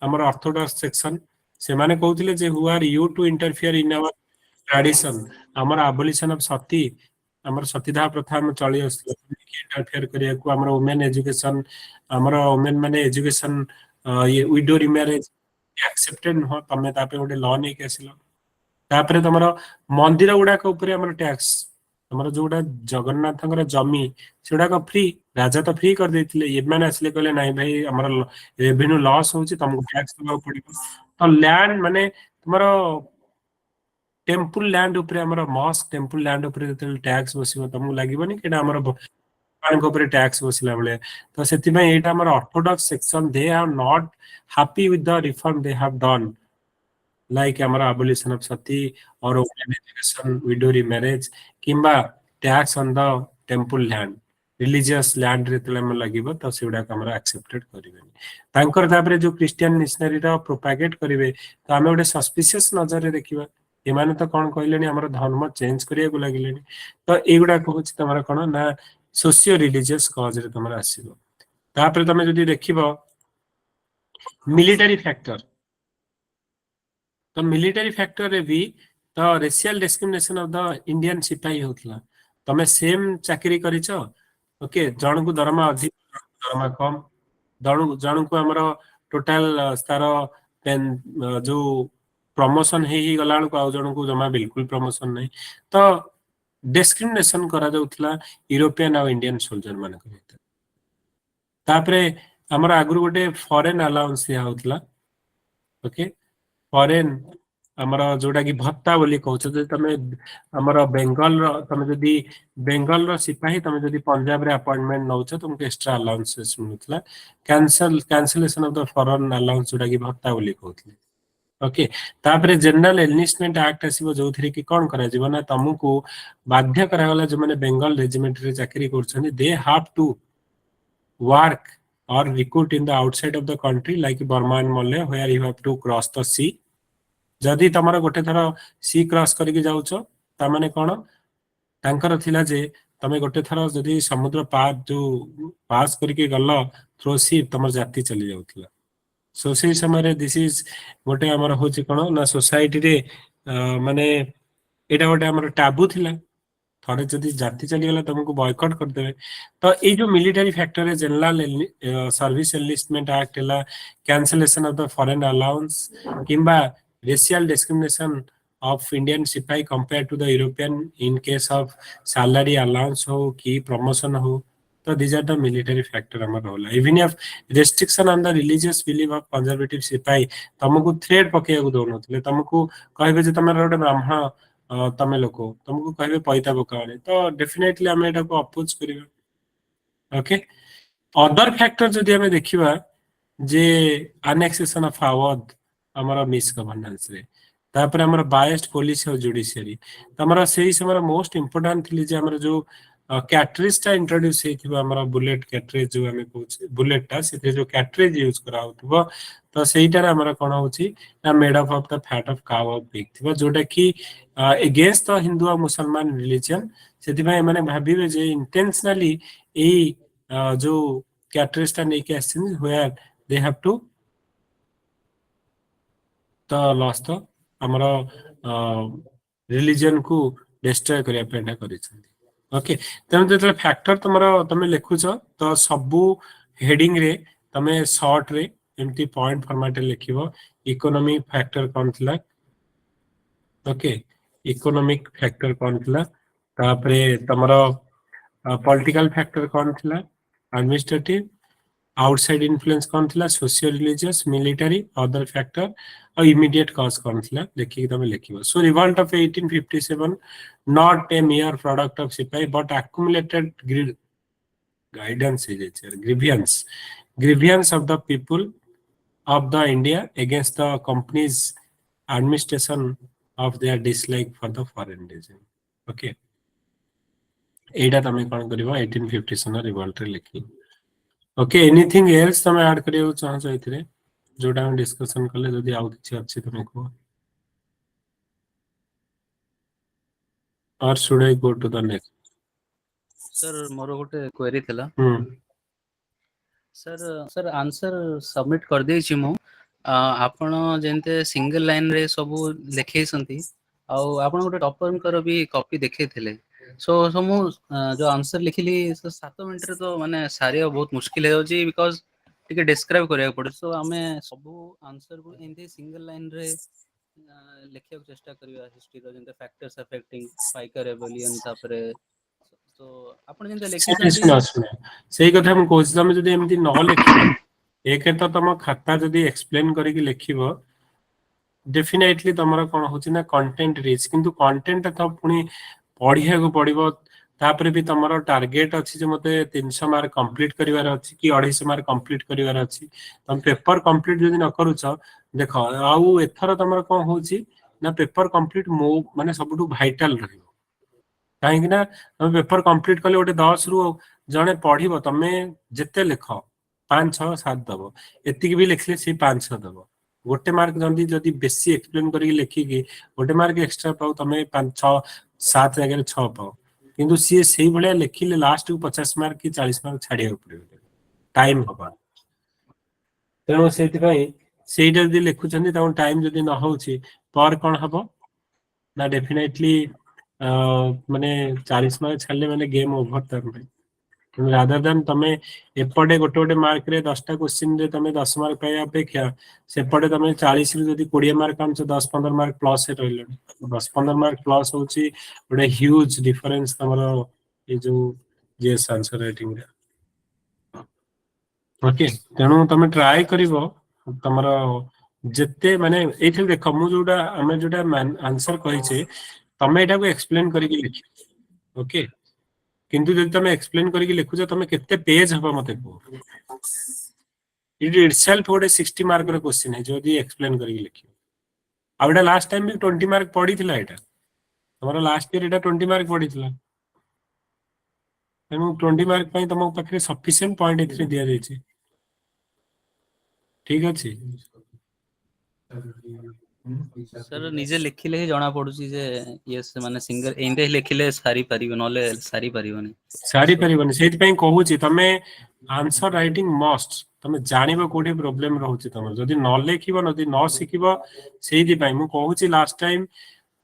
हमर ऑर्थोडॉक्स सेक्शन से माने कहउतिले जे who are you to interfere in our tradition हमर एबोलिशन ऑफ सती हमर सतीदाह प्रथा में चली इंटरफियर करिया को हमर वुमेन एजुकेशन हमर वुमेन माने एजुकेशन ये विडो रिमैरेज एक्सेप्टेड हो तमे तापे गोटे लॉ नै केसिलो तापरे तमरो मंदिर गुडा के ऊपर हमर टैक्स हमर जोडा जगन्नाथଙ୍କର जमी सेडा का फ्री राजा तो फ्री कर देथिले ये माने असले कहले नाही भाई हमर रेवेन्यू लॉस होची तुमको टैक्स देबा पड़िबो तो लैंड माने तमरो टेंपल लैंड ऊपर हमर मॉस्क टेंपल लैंड ऊपर टैक्स बसिबो तुमको लागिबोनी केडा हमर ऊपर टैक्स बसला बेले तो सेति में एटा हमर orthodox section they are not happy with the reform they have done like our abolition of sati or women education, widow remarriage, किंबा tax on the temple land, religious land रे तले हम लगिबो तो सेउडा हमरा एक्सेप्टेड करिवेनी तांकर तापरे जो क्रिश्चियन मिशनरी रा प्रोपागेट करिवे तो हमें गोटे सस्पिशियस नजर रे देखिबा एमाने तो कोन कहलेनी हमर धर्म चेंज करिया को लागिलेनी तो एगुडा कहूची तमरा कोन ना सोशियो रिलीजियस कॉज रे तमरा आसीबो तापरे तमे जदी देखिबो मिलिटरी फैक्टर तो मिलिटरी फैक्टर रे भी तो racial discrimination of the Indian सिपाही होतला तमे सेम चाकरी करिच ओके जण को दरमा अधिक दरमा कम जण को हमरो टोटल स्तर पेन जो प्रमोशन ही गला को आ जण को जमा बिल्कुल प्रमोशन नहीं तो डिस्क्रिमिनेशन करा जाउतला यूरोपियन और इंडियन सोल्जर मान को तापरे हमर आगुर गोटे फॉरेन अलाउंस या होतला ओके फॉरेन हमरा जोडा की भत्ता बोली कहछ जे तमे हमरा बेंगल रो तमे जदी बेंगल रो सिपाही तमे जदी पंजाब रे अपॉइंटमेंट नउछ तुमके एक्स्ट्रा अलाउंसेस मिलतला cancellation of the foreign allowance जोडा की भत्ता बोली कहथले ओके तापरे जनरल एनलिस्टमेंट एक्ट आसीबो जोथरे की कोन करा जीवो ना तमको बाध्य करा वाला जो माने बेंगल रेजिमेंट रे चाकरी करछनी they have to work or recruit in the outside of the country like Burma and Malaya where you have to cross the sea जदि तमरा गोटे थर सी क्रॉस करके जाउछ ता माने कोन तांकर थिला जे तमे गोटे थर जदि समुद्र पार जो पास करके गल थ्रो सी तमर जाति चली जाउतला सो से समय दिस इज गोटे हमर होची कोन ना सोसाइटी रे माने एटा गोटे हमर टाबू थिला थोड़े जदि जाति चली गला तुमको बॉयकॉट कर देबे तो ए जो मिलिटरी फैक्टर है जनरल सर्विस एनलिस्टमेंट एक्ट हला cancellation of the foreign allowance किंबा रेशियल डिस्क्रिमिनेशन ऑफ इंडियन सिपाही compare to the European in case of salary allowance हो कि प्रमोशन हो तो these are the military factor हमर होला even if restriction on the religious belief of conservative सिपाही तुमको थ्रेड पके को दोनोतले तुमको कहबे जे तमरा गोटे ब्राह्मण तमे लोक तुमको कहबे पैता पकाने तो डेफिनेटली हमें एटा को अपोज करिबा ओके अदर फैक्टर जदि हमें देखिबा जे अनेक्सेशन ऑफ अवध हमारा मिस गवर्नेंस रे तापर हमारा बायस्ड पुलिस और जुडिशियरी हमारा सही समय मोस्ट इंपोर्टेंट थी जे हमारा जो कैटरेज टा इंट्रोड्यूस हेथिबा हमारा बुलेट कैटरेज जो हमें कहूछ बुलेट टा से जो कैटरेज यूज करा होतबो तो सेइटार हमारा कोन होची ना made up of the fat of cow of pig थिबा जोटा की अगेंस्ट द हिंदू और मुसलमान रिलीजन सेति भाई माने भाबिबे जे इंटेंशनली ए जो कैटरेज टा नै के आछन वेयर दे हैव टू तो लॉस तो हमारा रिलीजन को डिस्ट्रॉय करिया पेंडा करिछन ओके तमे जेतले फैक्टर तमरा तमे लिखुछ तो सबु हेडिंग रे तमे शॉर्ट रे एमती पॉइंट फॉर्मेट लिखिबो इकोनॉमिक फैक्टर कोन थिला ओके इकोनॉमिक फैक्टर कोन थिला तापरे तमरा पॉलिटिकल फैक्टर कोन थिला एडमिनिस्ट्रेटिव आउटसाइड इन्फ्लुएंस कोन थिला social religious military other factor और इमीडिएट कॉज कोन थिला देखि तमे लिखिबो so revolt of 1857 not a mere product of सिपाही but accumulated guidance grievance of the people of the India against the company's administration of their dislike for the foreign regime okay एटा तमे कोन करिवो 1857 revolt रे लिखि okay anything else तमे add करियो चाहछो इथरे जोटा हम discussion करले जदी आउ किछि अछि तमे को और should I go to the next sir मोर गोटे क्वेरी थिला सर आंसर सबमिट कर दे छी मु आपण जेंते सिंगल लाइन रे सब लिखे संती आ आपण गोटे टॉपर कर भी कॉपी देखे थिले सो मु जो आंसर लिखिली 7 मिनिट रे तो माने सारिया बहुत मुश्किल हो जी बिकॉज़ टिके डिस्क्राइब करिया पड़े सो हमें सब आंसर को एंते सिंगल लाइन रे लिखिया चेष्टा करिया हिस्ट्री रो जेंते फैक्टर्स अफेक्टिंग स्पाइकर रेबेलियन तापरे तो आपण जेंते लिखि सही कथा हम कोच तमे जदी एमती न लिखिबो एक तो तम खाता जदी एक्सप्लेन करिक लिखिबो डेफिनेटली तमरा कोन होची ना कंटेंट रिच किंतु कंटेंट तो पुनी पढिया को पडिबो तापर भी तुम टार्गेट अच्छी जो मते 300 मार्क कंप्लीट करिवार अछि कि 250 मार्क कंप्लीट करिवार अछि तुम पेपर कंप्लीट जदि न करूछ देखो आउ एथर तुमर कोन होची ना पेपर कंप्लीट मो माने सबटु भाइटल रहइबो काहेकि ना तुम पेपर कंप्लीट कले ओटे 10 रु जणे पढिबो तमे जेते लेख 5 6 7 दबो एतिकी भी लिखले से 5 6 दबो गोटे मार्क जदि बेसी एक्सप्लेन करी लिखिकी गोटे मार्क एक्स्ट्रा पाउ तमे 5 6 7 जगह 6 पाउ किंतु सी सही भलिया लिखिले लास्ट को 50 मार्क कि 40 मार्क छाड़िया पड़िबो टाइम हबा तेणु सेतिपाई सेटा जदि लिखुचंदी ताउ टाइम जदि न होउची पर कोन हबो ना डेफिनेटली माने 40 मार्क छाड़ले माने गेम ओवर तक रादर देन तमे एपटे गोटे गोटे मार्क रे 10टा क्वेश्चन रे तमे 10 मार्क पाया अपेक्षा सेपटे तमे 40 रे जदि 20 मार्क आनछ 10 15 मार्क प्लस रहले 10 15 मार्क प्लस होची बड़े ह्यूज डिफरेंस तमरो ए जो जीएस आंसर राइटिंग रे ओके तेणु तमे ट्राई करिवो तमरो जेते माने एथि देखो मु जोडा हमें जोडा आंसर कहिचे तमे एटा को एक्सप्लेन करिकि लिखि ओके किंतु जदि तमे एक्सप्लेन करिकि लिखुछ तमे केते पेज हबो मते को इट इटसेल्फ गोटे 60 मार्क रो क्वेश्चन है जदि एक्सप्लेन करिकि लिखियो आउडा लास्ट टाइम भी 20 मार्क पडिथिला एटा तमरो लास्ट ईयर एटा 20 मार्क पडिथिला तेणु 20 मार्क पई तम पाखरे सफिशिएंट पॉइंट एथि दिया जायछि ठीक अछि सर निजे लिखिले ही जणा पडुची जे यस माने सिंगर एंडे लिखिले सारी परिबो नले सारी परिबोनी सारी परिबोनी सेति पई कहूची तमे आंसर राइटिंग मस्ट तमे जानिबो कोठी प्रॉब्लम रहउची तमर जदि न लेखिबो नदि न सिखिबो सेति पई मु कहूची लास्ट टाइम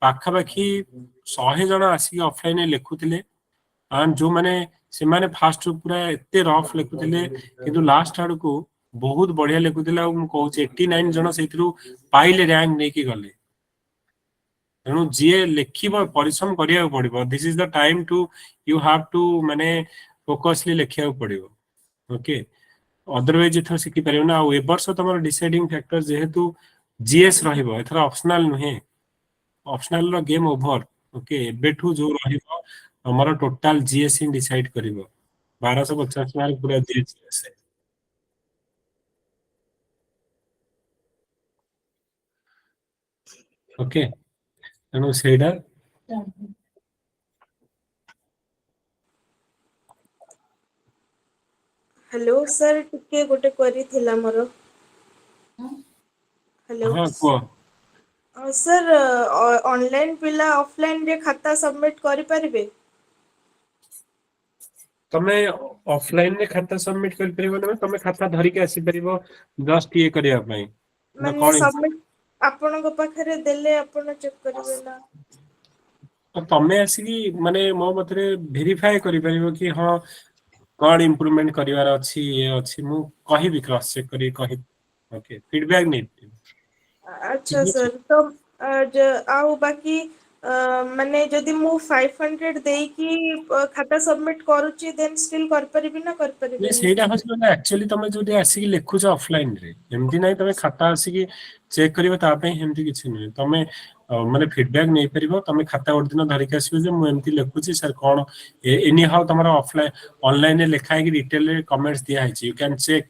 पाखा पाखी 100 जण आसी ऑफलाइन लेखुतिले आन जो माने से माने फास्ट पूरा एते रफ लेखुतिले किंतु लास्ट आड़ को बहुत बढ़िया लेखुतिले मु कहूची 89 जण सेतिरु पाइले रैंक नेकी गले तेणु जी लिखिब परिश्रम करिया पड़िबो this is the time to you have to माने फोकसली लिखिया पड़िबो ओके अदरवाइज एथर सिखि परिबो ना ए वर्ष तमर डिसाइडिंग फैक्टर जेहेतु जीएस रहिबो एथर ऑप्शनल नुहे ऑप्शनल रो गेम ओवर ओके एबेठू जो रहिबो हमर टोटल जीएस ही डिसाइड करिबो 1250 मार्क पूरा जीएस ओके तेणु सेटा हेलो सर टिके गोटे क्वेरी थिला मोर हेलो हां को सर ऑनलाइन पिला ऑफलाइन रे खाता सबमिट करि परिबे तमे ऑफलाइन रे खाता सबमिट कर परिबो ना तमे खाता धरि के आसी परिबो जस्ट ये करिया पई ना माने कोन सबमिट आपण को पाखरे देले आपण चेक करिवे ना तमे आसी माने मो मतरे वेरीफाई करि परिबो कि हां कोन इंप्रूवमेंट करिवार अछि ये अछि मु कहि भी क्रॉस चेक करि कहि ओके फीडबैक नै अच्छा सर तो आउ बाकी माने जदि मु 500 देई की खाता सबमिट करूची देन स्टिल कर परिबी ना कर परिबे नहीं सेटा हस ना एक्चुअली तमे जोडी आसी लेखुछ ऑफलाइन रे एमदी नै तमे खाता आसी चेक करिवो ता पे हेमती किछि नै तमे माने फीडबैक नै परिबो तमे खाता ओर दिन धरि के आसीबो जे मु एमती लेखुची सर कोन एनी हाउ तमरा ऑफलाइन ऑनलाइन रे लेखा है कि डिटेल रे कमेंट्स दिया है यू कैन चेक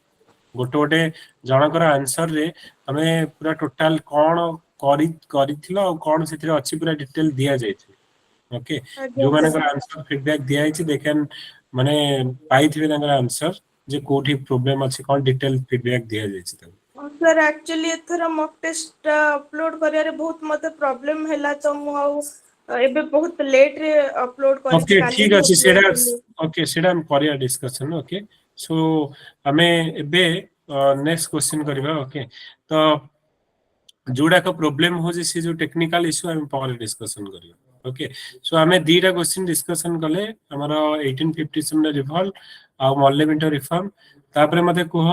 गोटे गोटे जनकर आंसर रे तमे पूरा टोटल कोन करिथिलो कोन सेतिर अछि पूरा डिटेल दिया जाय ओके जो माने आंसर फीडबैक दिया है दे कैन माने पाइथिबे तांगर आंसर जे कोठी प्रॉब्लम अछि कोन डिटेल फीडबैक दिया जाय छै सर एक्चुअली एथरा मॉक टेस्ट अपलोड करिया रे बहुत मते प्रॉब्लम हैला तो मु एबे बहुत लेट रे अपलोड करि ओके ठीक अछि सेडा ओके सेडा हम करिया डिस्कशन ओके सो हमें एबे नेक्स्ट क्वेश्चन करिबा ओके तो जोडा का प्रॉब्लम हो जे से जो टेक्निकल इशू हम पर डिस्कशन करियो ओके सो हमें दीटा क्वेश्चन डिस्कशन कले हमर 1857 रिवॉल्व आ मॉर्लेमेंट रिफॉर्म तापरे मते कोह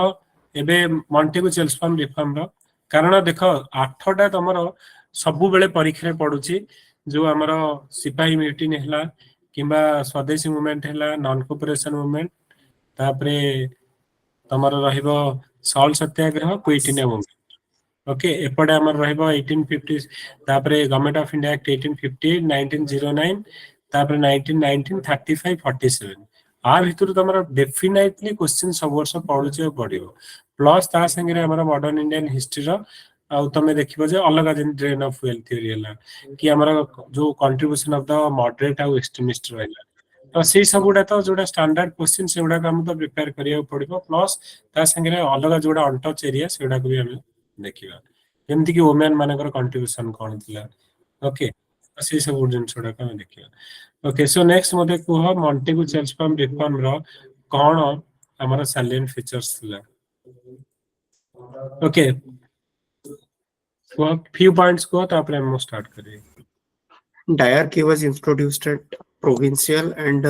एबे मॉन्टेगु चेल्सफॉर्म रिफॉर्म रो कारण देखो 8टा तमरो सबु बेले परीक्षा पडुची जो हमर सिपाही मीटिंग हैला किबा स्वदेशी मूवमेंट हैला नॉन कोऑपरेशन मूवमेंट तापरे तमर रहिबो सॉल्ट सत्याग्रह क्विट इंडिया मूवमेंट ओके एपडे हमर रहइबो 1850 तापरे गवर्नमेंट ऑफ इंडिया एक्ट 1850 1909 तापर 1919 35 47 आ भितर तमरा डेफिनेटली क्वेश्चन सब वर्ष पढुचे पडियो प्लस ता संगे हमरा मॉडर्न इंडियन हिस्ट्री रो आ तमे देखिबो जे अलग जन ड्रेन ऑफ वेल्थ थ्योरी हला कि हमरा जो कंट्रीब्यूशन ऑफ द मॉडरेट आ एक्सट्रीमिस्ट रहला तो से सब गुडा तो जोडा स्टैंडर्ड क्वेश्चन से गुडा हम तो प्रिपेयर करिया पड़िबो प्लस ता संगे अलग जोडा अनटच एरिया से गुडा को भी हम देखिबा जेमति कि वुमेन मानकर कंट्रीब्यूशन कोन थिला ओके से सब गुड जिनसडा का देखिबा ओके सो नेक्स्ट मते कुह मॉन्टेगु चेल्स फॉर्म रिफॉर्म रो कोन हमरा सैलिएंट फीचर्स थिला ओके few points को तापर हम स्टार्ट करिए Diarchy was introduced at provincial and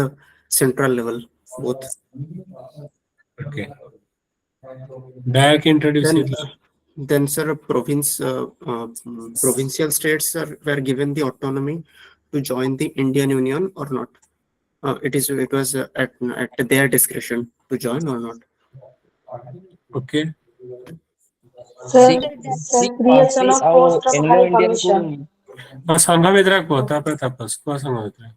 central level both. Okay. Diarchy introduced Then sir, provincial states were given the autonomy to join the Indian Union or not. It was at their discretion to join or not. Okay. Sir, creation of post of High Commission. संघ मित्रा को तापर तापस को संघ मित्रा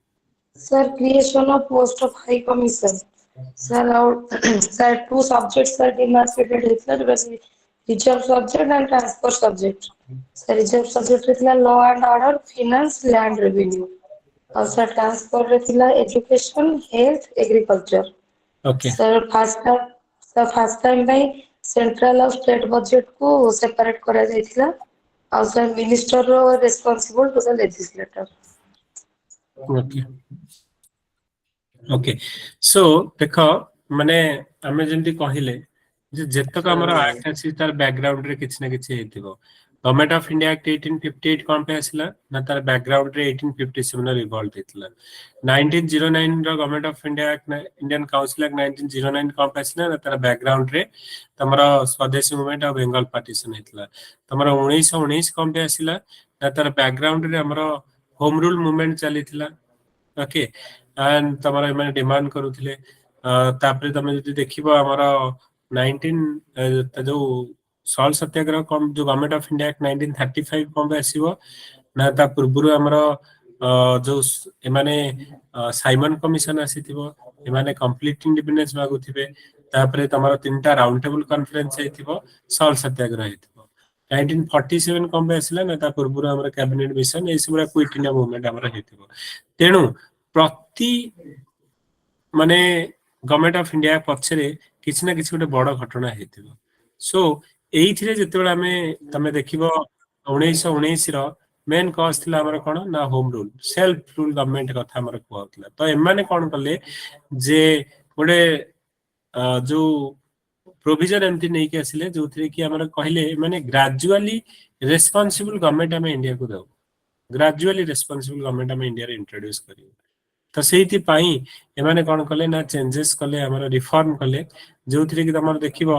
Sir, creation of post of High Commission. Sir, sir, two subjects are demarcated here. Reserve subject and transfer subject. Sir, reserve subject is law and order, finance, land revenue. Also transfer is education, health, agriculture. Okay. Sir, first time by central और state budget को separate करा जाइथिला. Also minister responsible to the legislator. Okay. Okay. So देखो माने हमें जेंति कहिले जे जेतक हमर act अछि तार बैकग्राउंड रे किछ ना किछ हेतिबो गवर्नमेंट ऑफ इंडिया एक्ट 1858 कोन पे आसिला ना तार बैकग्राउंड रे 1857 रे रिवोल्ट हेतिला 1909 रो government of India act Indian council act 1909 कोन पे आसिला ना तार बैकग्राउंड रे तमरा swadeshi movement of Bengal partition हेतिला तमरा 1919 कोन पे आसिला ना तार बैकग्राउंड रे हमर होम रूल मूवमेंट चलीथिला ओके एंड तमरा माने डिमांड करूथिले तापरे तमे जदि देखिबो हमर 19 जो सॉल्ट सत्याग्रह कम जो गवर्नमेंट ऑफ इंडिया एक्ट 1935 कम पे आसीबो ना ता पूर्वरु हमर जो एमाने साइमन कमिशन आसीथिबो एमाने कंप्लीट इंडिपेंडेंस मागुथिबे तापरे तमरा तीनटा राउंड टेबल कॉन्फ्रेंस हेतिबो सॉल्ट सत्याग्रह हेतिबो 1947 कम पे आसिला ना ता पूर्वरु हमर कैबिनेट मिशन ए सबरा क्विट इंडिया मूवमेंट हमर हेतिबो तेनु प्रति माने गवर्नमेंट ऑफ इंडिया पछरे किछ ना किछ गोटे बड़ घटना हेतिबो सो एइथिरे जेतेबेला हमें तमे देखिबो 1919 रो मेन कॉज थिला हमर कोन ना home rule self rule government कथा हमर कहउतला तो एमाने कोन करले जे गोटे जो प्रोविजन एमती नै के आसिले जोथरे कि हमर कहिले माने ग्रेजुअली रेस्पोंसिबल गवर्नमेंट हमें इंडिया को दउ ग्रेजुअली रेस्पोंसिबल गवर्नमेंट हमें इंडिया रे इंट्रोड्यूस करियो तो सेति पाई एमाने कोन कले ना चेंजेस कले हमर रिफॉर्म कले जोथरे कि तमर देखिबो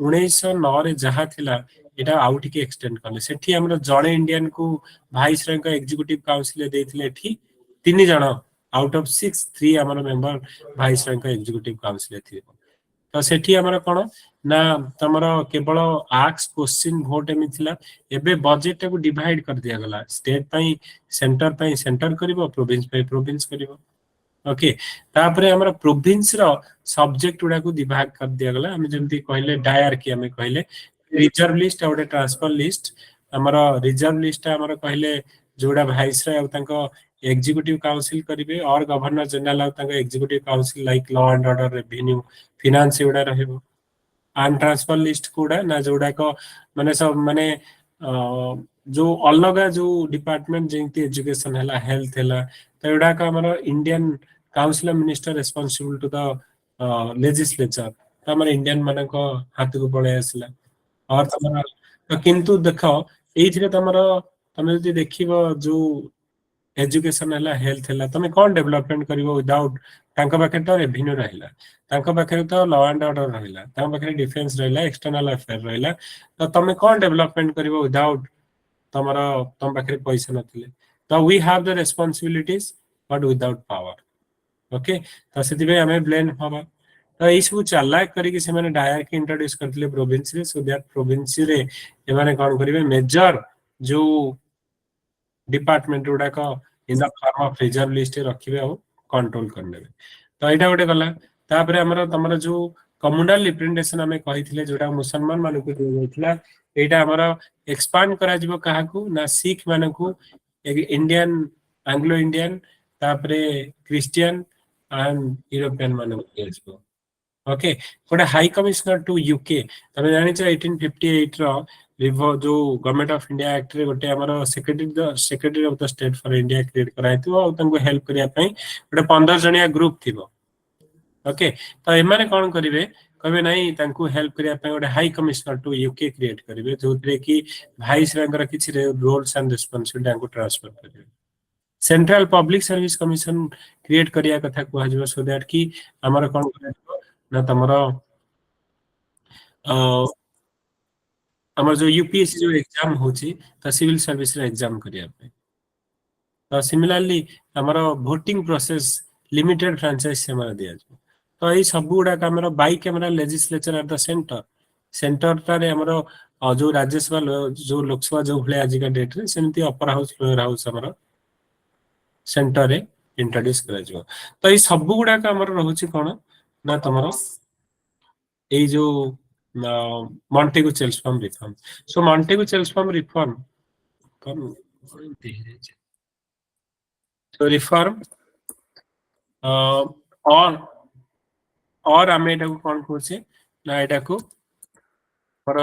1909 रे जहा थिला एटा आउट के एक्सटेंड कले सेठी हमर जणे इंडियन को वाइस रैंक एग्जीक्यूटिव काउंसिल देथिले एठी तीन जण आउट ऑफ 6 3 हमर member vice rank executive council थिले तो सेठी हमर कोन ना तमर केवल आक्स क्वेश्चन वोट एमि थिला एबे बजेट को डिवाइड कर दिया गला स्टेट पई सेंटर करिवो प्रोविंस पई प्रोविंस करिवो ओके तापरे हमर प्रोविंस रो सब्जेक्ट उडा को डिवाइड कर दिया गला हम जेमति कहले डायरकी हमें कहले रिजर्व लिस्ट और ट्रांसफर लिस्ट हमर रिजर्व लिस्ट हमर कहले जोडा वाइस रे तांको एग्जीक्यूटिव काउंसिल करिवे और गवर्नर जनरल और तांको executive council like law and order revenue finance उडा रहबो आन ट्रांसफर लिस्ट कोडा ना जोडा को माने सब माने जो अलग जो डिपार्टमेंट जेंति एजुकेशन हला हेल्थ हला तो एडा का हमर Indian council minister responsible to the legislature तो हमर इंडियन माने को हाथ को पळे आसला और तमरा तो किंतु देखो एथिरे तमरा तमे जदि देखिबो जो एजुकेशन हला हेल्थ हला तमे कोन डेवलपमेंट करिवो विदाउट तांका पाखे तो रेवेन्यू रहला तांका पाखे तो लॉ एंड ऑर्डर रहला तांका पाखे डिफेंस रहला एक्सटर्नल अफेयर रहला तो तमे कोन डेवलपमेंट करिवो विदाउट तमरा तम पाखे पैसा नथिले तो we have the responsibilities but without power okay तो सेति हमें ब्लेम हवा तो एई सब चला करी से माने डायर के इंट्रोड्यूस करथिले प्रोविंस रे सो दैट प्रोविंस रे ए माने कोन करिवे मेजर जो डिपार्टमेंट उडा को in the form of reserve list रखिबे और कंट्रोल करने तो एटा गोटे गला तापरे हमर तमर जो कम्युनल रिप्रेजेंटेशन हमें कहिथिले जोटा मुसलमान मानक दिया जायतिला एटा हमर एक्सपांड करा जिवो काहाकू ना सिख मानकू इंडियन एंग्लो इंडियन तापरे क्रिश्चियन एंड यूरोपियन मानक दिया जिवो ओके गोटे हाई कमिश्नर टू यूके तमे जानि छ 1858 रो जो गवर्नमेंट ऑफ इंडिया एक्ट रे गोटे हमर secretary of the state for India create कराइतो और तंको हेल्प करिया पई गोटे 15 जणिया ग्रुप थिबो ओके तो एमाने कोन करिवे कबे नहीं तांको हेल्प करिया पई गोटे high commissioner to UK create करिवे जोतरे कि भाइस रैंकर किछि रोल्स एंड रिस्पांसिबिलिटी तांको ट्रांसफर करिवे central public service commission create करिया कथा कुहा जिवो सो दैट कि हमर कोन करिवो ना तमरो हमर जो यूपीएससी जो एग्जाम होची त सिविल सर्विस रे एग्जाम करिया पई तो सिमिलरली हमर वोटिंग प्रोसेस लिमिटेड फ्रेंचाइज से हमर दिया जो तो ये सब गुड़ा हमर by camera legislature at the centre तारे हमर जो राज्यसभा जो लोकसभा जो भले आज का डेट रे सेमती अपर हाउस लोअर हाउस हमर सेंटर रे इंट्रोड्यूस करा जो तो ये सब गुड़ा हमर रहउची कोन ना तमरो ए जो मॉन्टेगो चेल्सफॉर्म रिफॉर्म सो मॉन्टेगो चेल्सफॉर्म रिफॉर्म कौन तो रिफॉर्म और आमे एटा को कोन कोचे ना एटा को for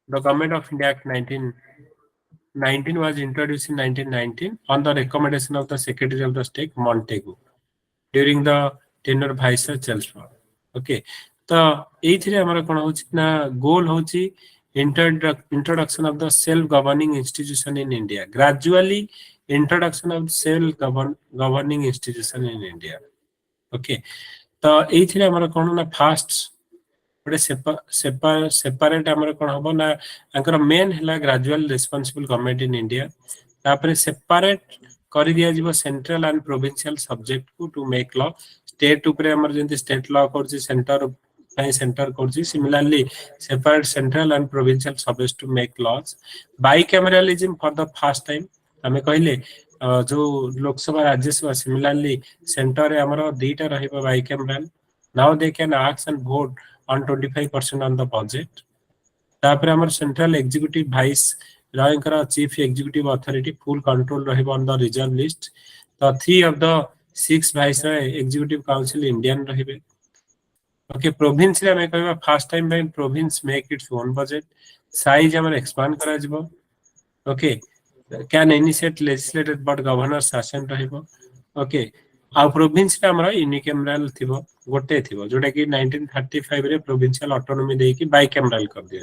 the government of India act 1919 was introduced in 1919 on the recommendation of the secretary of the state Montego during the tenure viceroy Chelmsford okay तो एथिरे हमर कोन होची ना गोल होची introduction of the self governing institution in India gradually introduction of self governing institution in India okay तो एथिरे हमर कोन ना फास्ट बड़े सेपरेट हमर कोन हबो ना अंकर मेन हला gradual responsible government in India तापरे सेपरेट करि दिया जिवो सेंट्रल एंड प्रोविंशियल सब्जेक्ट को टू मेक लॉ स्टेट ऊपर हमर जेंति स्टेट लॉ करछि सेंटर करछि similarly separate central and provincial subject to make laws bicameralism for the first time हमें कहले जो लोकसभा राज्यसभा सिमिलरली सेंटर रे हमर दुईटा रहइबो bicameral now they can ask and vote on 25% on the budget तापर हमर सेंट्रल एग्जीक्यूटिव वाइस रॉयंकर chief executive authority full control रहइबो ऑन द रिजर्व लिस्ट तो 3 of the 6 vice executive council Indian रहिबे ओके प्रोविंस रे हमें कहबा first time by province make its own budget size हमर एक्सपांड करा जिवो okay can initiate legislated but governor शासन रहिबो ओके आ प्रोविंस रे हमर यूनिकैमरल थिबो गोटे थिबो जोटा कि 1935 रे प्रोविंशियल ऑटोनॉमी देई कि बाइकैमरल कर दिया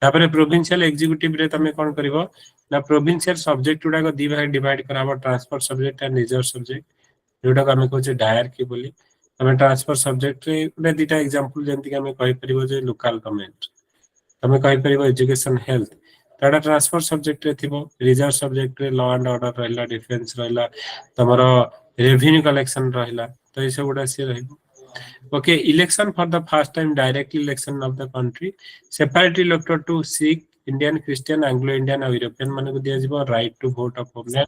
तापरे प्रोविंशियल एग्जीक्यूटिव रे तमे कोन करबो ना प्रोविंशियल सब्जेक्ट उडा को दी भाग डिवाइड कराबो transfer subject and reserve subject जोटा को हमें कहचे डायर की बोली हमें ट्रांसफर सब्जेक्ट रे उडा दीटा एग्जांपल जेंति कि हमें कहि परिबो जे लोकल गवर्नमेंट हमें कहि परिबो एजुकेशन हेल्थ ताडा ट्रांसफर सब्जेक्ट रे थिबो रिजर्व सब्जेक्ट रे लॉ एंड ऑर्डर रहला डिफेंस रहला तमरो रेवेन्यू कलेक्शन रहला तो ये सब गुडा से रहइबो okay election for the first time direct election of the country separately elected to Sikh Indian Christian Anglo Indian और यूरोपियन माने को दिया जिवो right to vote of women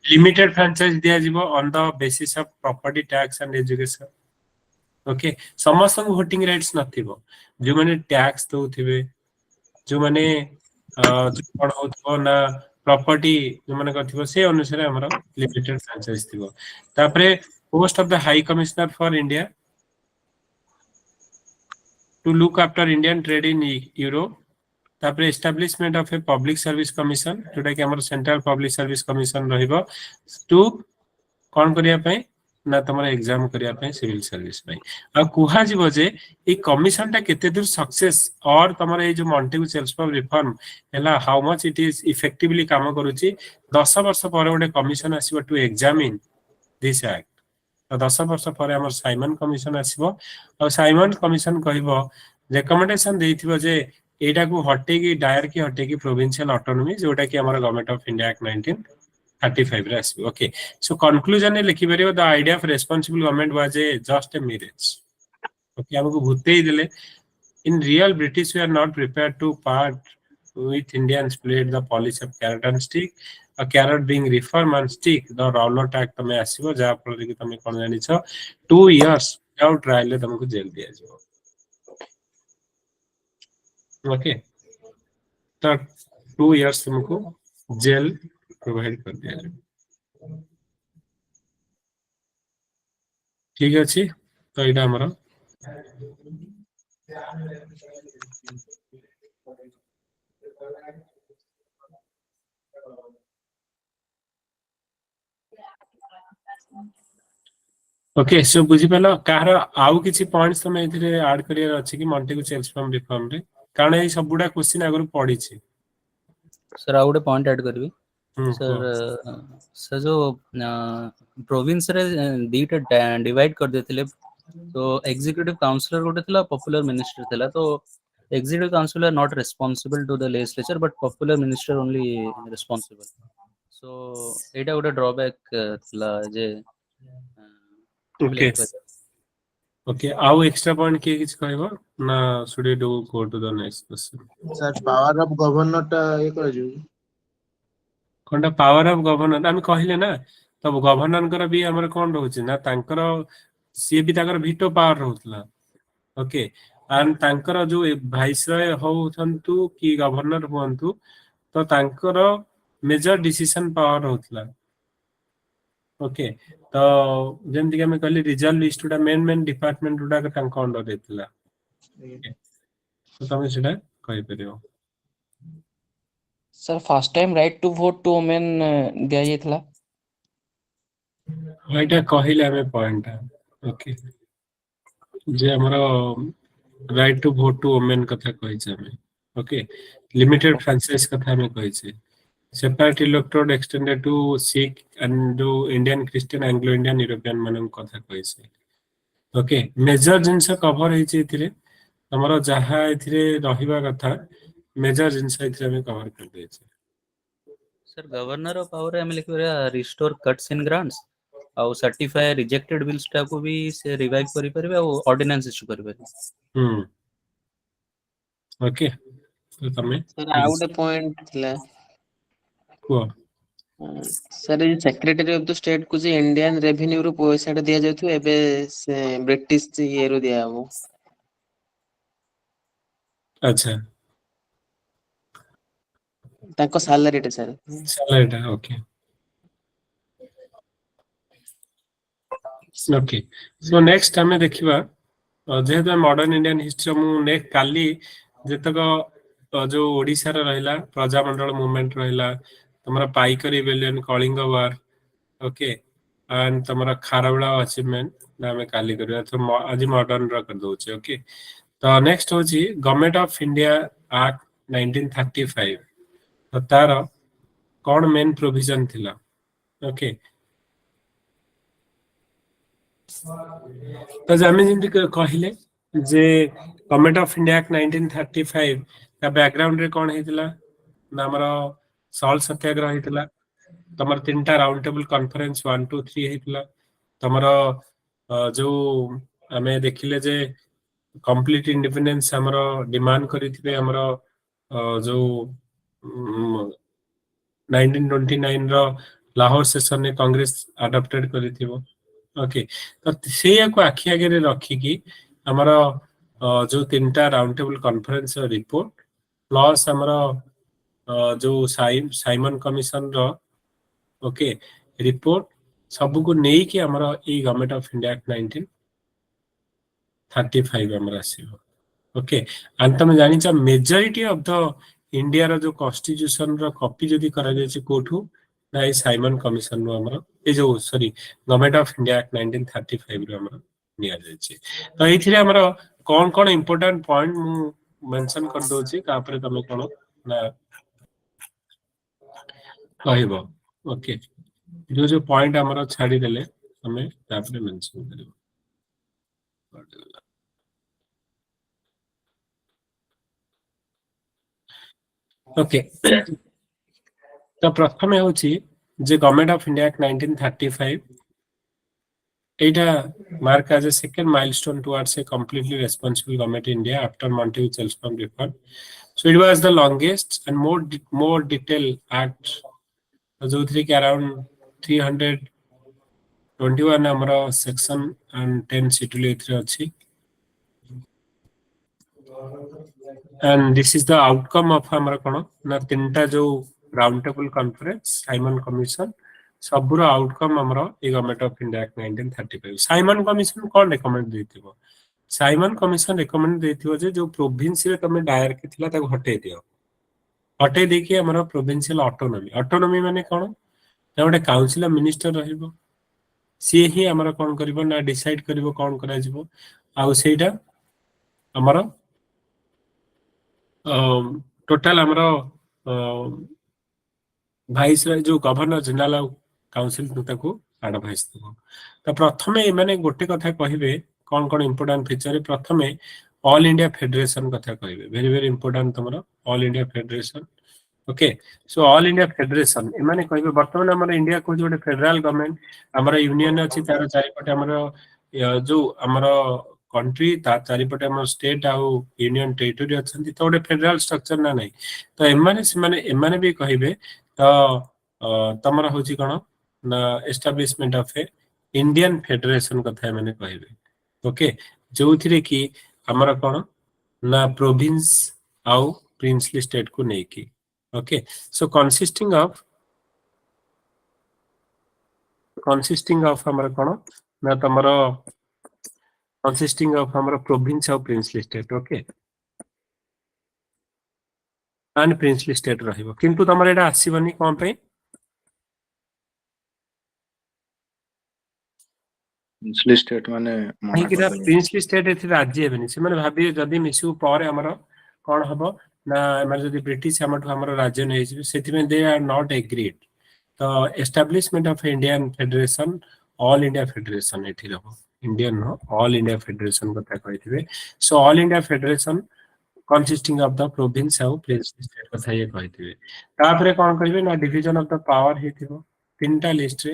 limited franchise दिया जिवो on the basis of property tax and education okay समस्त voting rights नथिबो जो माने टैक्स दउथिबे जो माने जो कोन होथबो ना प्रॉपर्टी जो माने करथिबो से अनुसार हमर लिमिटेड फ्रेंचाइज थिबो तापरे post of the high commissioner for India to look after Indian trade in Europe तापरे establishment of a public service commission जोटा कि हमर सेंट्रल पब्लिक सर्विस कमिशन रहिबो टू कोन करिया पई ना तमरा एग्जाम करिया पई सिविल सर्विस पई आ कुहा जिवो जे ए कमिशन ता केते दूर सक्सेस और तमरा ए जो मॉन्टेगो चेल्सफॉर्म रिफॉर्म हला how much it is effectively काम करूची 10 वर्ष पर ओडे कमिशन आसीबो टू एग्जामिन दिस एक्ट तो 10 वर्ष पर हमर साइमन कमिशन आसीबो और साइमन कमिशन कहबो रिकमेंडेशन देथिबो जे एटा को हटे की डायर की हटे की प्रोविंशियल ऑटोनॉमी जोटा कि हमर गवर्नमेंट ऑफ इंडिया एक्ट 1935 रे आसीबो ओके सो कंक्लूजन ने लिखि परियो the idea of responsible government was a just a mirage okay हमको भूते ही दिले in real British we are not prepared to part with Indians played the policy of carrot and stick a carrot being reformed and stick the Rowlatt Act तमे आसीबो जा फल कि तमे कोन जानि छ 2 years without trial ले तुमको जेल दिया जाबो ओके तो 2 years तुमको जेल प्रोवाइड कर दिया जाबो ठीक अछि तो एटा हमरो ओके सो बुझी पालो कार आउ किछि पॉइंट्स तमे इथिरे ऐड करियर अछि कि मल्टीपल चेंज फ्रॉम रिफॉर्म रे कारण ए सब गुडा क्वेश्चन आगर पढी छी सर आउ गोटे पॉइंट ऐड करबी सर कुह। सर जो प्रोविंस रे दीटा डिवाइड कर देथिले तो एग्जीक्यूटिव काउंसलर गोटे थिला पॉपुलर मिनिस्टर थिला तो executive council are not responsible to the legislature but popular minister only responsible so eta gote drawback thila je okay okay आउ एक्स्ट्रा पॉइंट के किछ कहबो ना should we do go to the next question sir power of governor टा ये कर जो कोनटा power of governor हम कहिले ना तब गवर्नर कर भी हमर कोन रहउछि ना तांकर सी भी ताकर वीटो पावर रहउतला ओके एंड तांकर जो वाइसरॉय होउथंतु कि गवर्नर हुअंतु तो तांकर मेजर डिसीजन पावर रहउतला ओके तो जेमति कि हम कहली रिजल्ट लिस्ट उडा मेन डिपार्टमेंट उडा का तांका अंडर देतिला तो तमे सेटा कहि परियो sir first time right to vote to women दिया जायतला एटा कहिले हमें पॉइंट है ओके जे हमरो right to vote to women कथा कहि छै हमें ओके लिमिटेड फ्रेंचाइज कथा हमें कहि छै separate electorate extended to Sikh and जो Indian Christian Anglo Indian European मानन कथा कहि छै ओके मेजर जिंस कवर है छै इथिरे हमरो जहा इथिरे रहिबा कथा मेजर जिंस इथिरे हमें कवर कर दे छै सर गवर्नर ऑफ पावर हम लिखिबा रिस्टोर कट्स इन ग्रांट्स और सर्टिफाई रिजेक्टेड बिल्स टा को भी से रिवाइव करि परबे और ऑर्डिनेंस इशू करि परबे ओके तो तमे सर आउ गोटे पॉइंट थिला को सर ये सेक्रेटरी ऑफ द स्टेट को जे इंडियन रेवेन्यू रो पैसा दिया जाथु एबे से ब्रिटिश ये रो दिया हो अच्छा ताको सैलरी टे sir salary okay okay so next हमें देखिबा जेहेतु मॉडर्न इंडियन हिस्ट्री मु नेक्स्ट काली जेतक जो ओडिसा रे रहला प्रजामंडल मूवमेंट रहला तमरा Paika rebellion Kalinga war okay and तमरा खारबड़ा अचीवमेंट हमें काली करबा तो आज मॉडर्न रा कर दोचे ओके तो नेक्स्ट होची गवर्नमेंट ऑफ इंडिया एक्ट 1935 तो तार कौन मेन प्रोविजन थिला ओके तो जमे जिंदि कहिले जे गवर्नमेंट ऑफ इंडिया एक्ट 1935 का बैकग्राउंड रे कौन हेतिला ना हमर सॉल्ट सत्याग्रह हेतिला तमर तीनटा राउंड टेबल कॉन्फ्रेंस 1 2 3 हेतिला तमर जो हमें देखिले जे कंप्लीट इंडिपेंडेंस हमर डिमांड करिथिबे हमर जो 1929 रो लाहौर सेशन ने कांग्रेस अडॉप्टेड करिथिबो ओके तो सेया को आखि आगे रे रखी की हमारा जो तीनटा round table conference report plus हमारा जो साइमन कमिशन रो ओके रिपोर्ट सब को नहीं कि हमारा ई गवर्नमेंट ऑफ इंडिया एक्ट 1935 हमारा आसीबो ओके एंड तुम जानि छ मेजॉरिटी ऑफ द इंडिया रो जो कॉन्स्टिट्यूशन रो कॉपी जदी करा जाय छ कोठू ना ई साइमन कमिशन रो हमारा ए जो sorry government of India act 1935 रो हमारा निया जाय छ तो एथिरे हमारा कोन कोन इंपोर्टेंट पॉइंट मु मेंशन कर दो छी का पर तमे कोन ना कहबो ओके जो पॉइंट हमारा छाड़ी देले हमें तापर मेंशन करियो ओके तो प्रथम होची जे गवर्नमेंट ऑफ इंडिया एक्ट 1935 एटा mark as a second milestone towards a completely responsible government in India after Montagu Chelmsford reform. So it was the longest and more detailed act जो three के around 321 हमरो section and 10 schedule एथरे अछि and this is the outcome of हमरो कोन ना तीनटा जो round table conference Simon commission सबरो outcome हमरो government of India act 1935 Simon commission कोन रेकमेंड देथिबो साइमन कमीशन रेकमेंड देथिबो जे जो प्रोविंस रे तमे डायर के थिला ताको हटे दियो हटे देखि हमरो प्रोविंशियल ऑटोनॉमी माने कोन ना गोटे काउंसिल मिनिस्टर रहिबो सी ही हमरो कोन करबो ना डिसाइड करबो कोन करा जिवो आ सेटा हमरो टोटल हमरो भाइस जो गवर्नर जनरल काउंसिल ताको एडवाइस दबो तो प्रथमे माने गोटे कथा कहिबे कोन कोन इंपोर्टेंट फीचर प्रथमे ऑल इंडिया फेडरेशन कथा कहिबे वेरी वेरी इंपोर्टेंट तमरो all India federation okay so all India federation एमाने कहिबे वर्तमान हमर इंडिया को जो फेडरल गवर्नमेंट हमर यूनियन अछि तार चारिपटे हमर जो हमर कंट्री ता चारिपटे हमर स्टेट आ यूनियन टेरिटरी अछंती तो फेडरल स्ट्रक्चर ना नहीं तो एमाने भी कहिबे तो तमरा होची कोन ना establishment of A Indian federation कथा माने कहिबे ओके जो थिरे की हमरा कोन ना प्रोविंस आउ प्रिंसली स्टेट को नै की ओके सो consisting of हमरा कोन ना तमरो consisting of हमरा प्रोविंस आउ princely state okay and princely state रहिबो किंतु तमर एटा आसीबनी कोन पे प्रिंसली स्टेट माने नहीं कि प्रिंसली स्टेट एथि राज्य हेबनी से माने भाबी जदी मिसु पर हमर कोन हबो ना हमर जदी ब्रिटिश हमर राज्य नै छै सेति में दे आर नॉट एग्रीड तो establishment of Indian federation all India federation एथि रहो Indian no all India federation कथा कहिथिबे so all India federation consisting of the province और प्रिंसली स्टेट कथा ये कहिथिबे तापरे कोन करिवे ना डिवीजन ऑफ द पावर हेथिबो तीनटा लिस्ट रे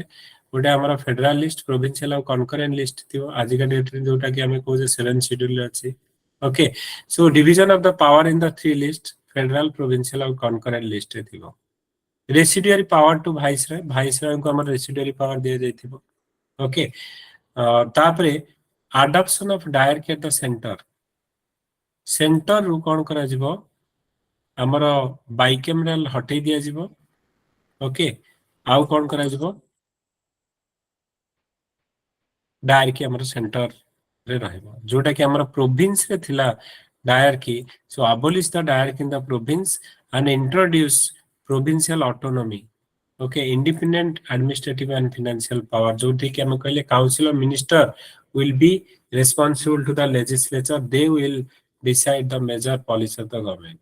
गोटे हमर फेडरल लिस्ट प्रोविंशियल और कॉन्करेंट लिस्ट थिबो आज का डेट रे जोटा कि हमें कोजे 7 शेड्यूल अछि okay so division of the power in the three list federal provincial और कॉन्करेंट लिस्ट रे थिबो रेसिडुअरी पावर टू वाइसरॉय को हमर रेसिडुअरी पावर दे जाइथिबो ओके तापरे एडॉप्शन ऑफ डायर के द सेंटर रु कोन करा जिवो हमर बाइकैमरल हटै दिया जिवो ओके आउ कोन करा जिवो डायर की हमर सेंटर रे रहइबो जोटा कि हमर प्रोविंस रे थिला डायर की so abolish the dyarchy in the province and introduce provincial autonomy okay independent administrative and financial power जोटी कि हम कहले council of minister will be responsible to the legislature they will decide the major policy of the government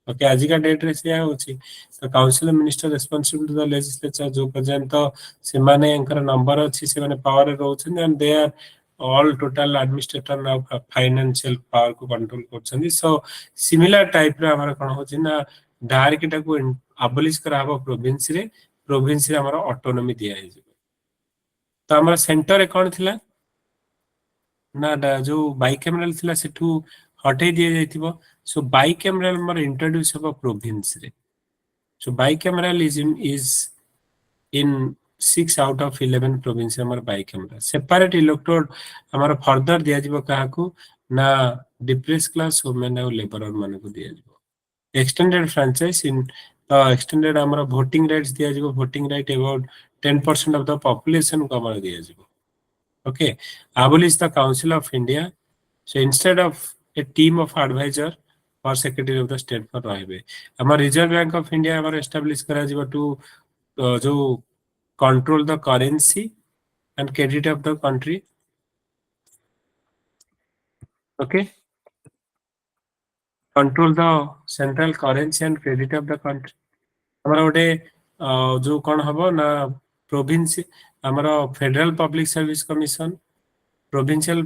okay आज का date रे से होची तो council of minister responsible to the legislature जो पर्यंत से माने एंकर नंबर अछि से माने पावर रे रहउछन and they are all total administrator of financial power को कंट्रोल करछन सो सिमिलर टाइप रे हमर कोन होची ना डायर किटा को अबॉलिश करा हबो प्रोविंस रे हमर ऑटोनॉमी दिया है तो हमर सेंटर रे कोन थिला ना जो बाइकैमरल थिला सेठू हटे दिया जाइथिबो सो बाइकैमरल हमर इंट्रोड्यूस हबो प्रोविंस रे so bicameral is in 6 out of 11 province हमर बाइकैमरल सेपरेट इलेक्टोरल हमर फर्दर दिया जिवो काहाकू ना डिप्रेस क्लास वुमेन और लेबरर माने को दिया जिवो एक्सटेंडेड फ्रेंचाइज इन एक्सटेंडेड हमर वोटिंग राइट्स दिया जिवो voting right about 10% of the population को हमर दिया जिवो okay abolish the council of india so instead of a team of advisor or secretary of the state for rahibe amar reserve bank of india amar establish kara jiba to jo control the currency and credit of the country okay control the central currency and credit of the country amar ote jo kon habo na province amara federal public service commission provincial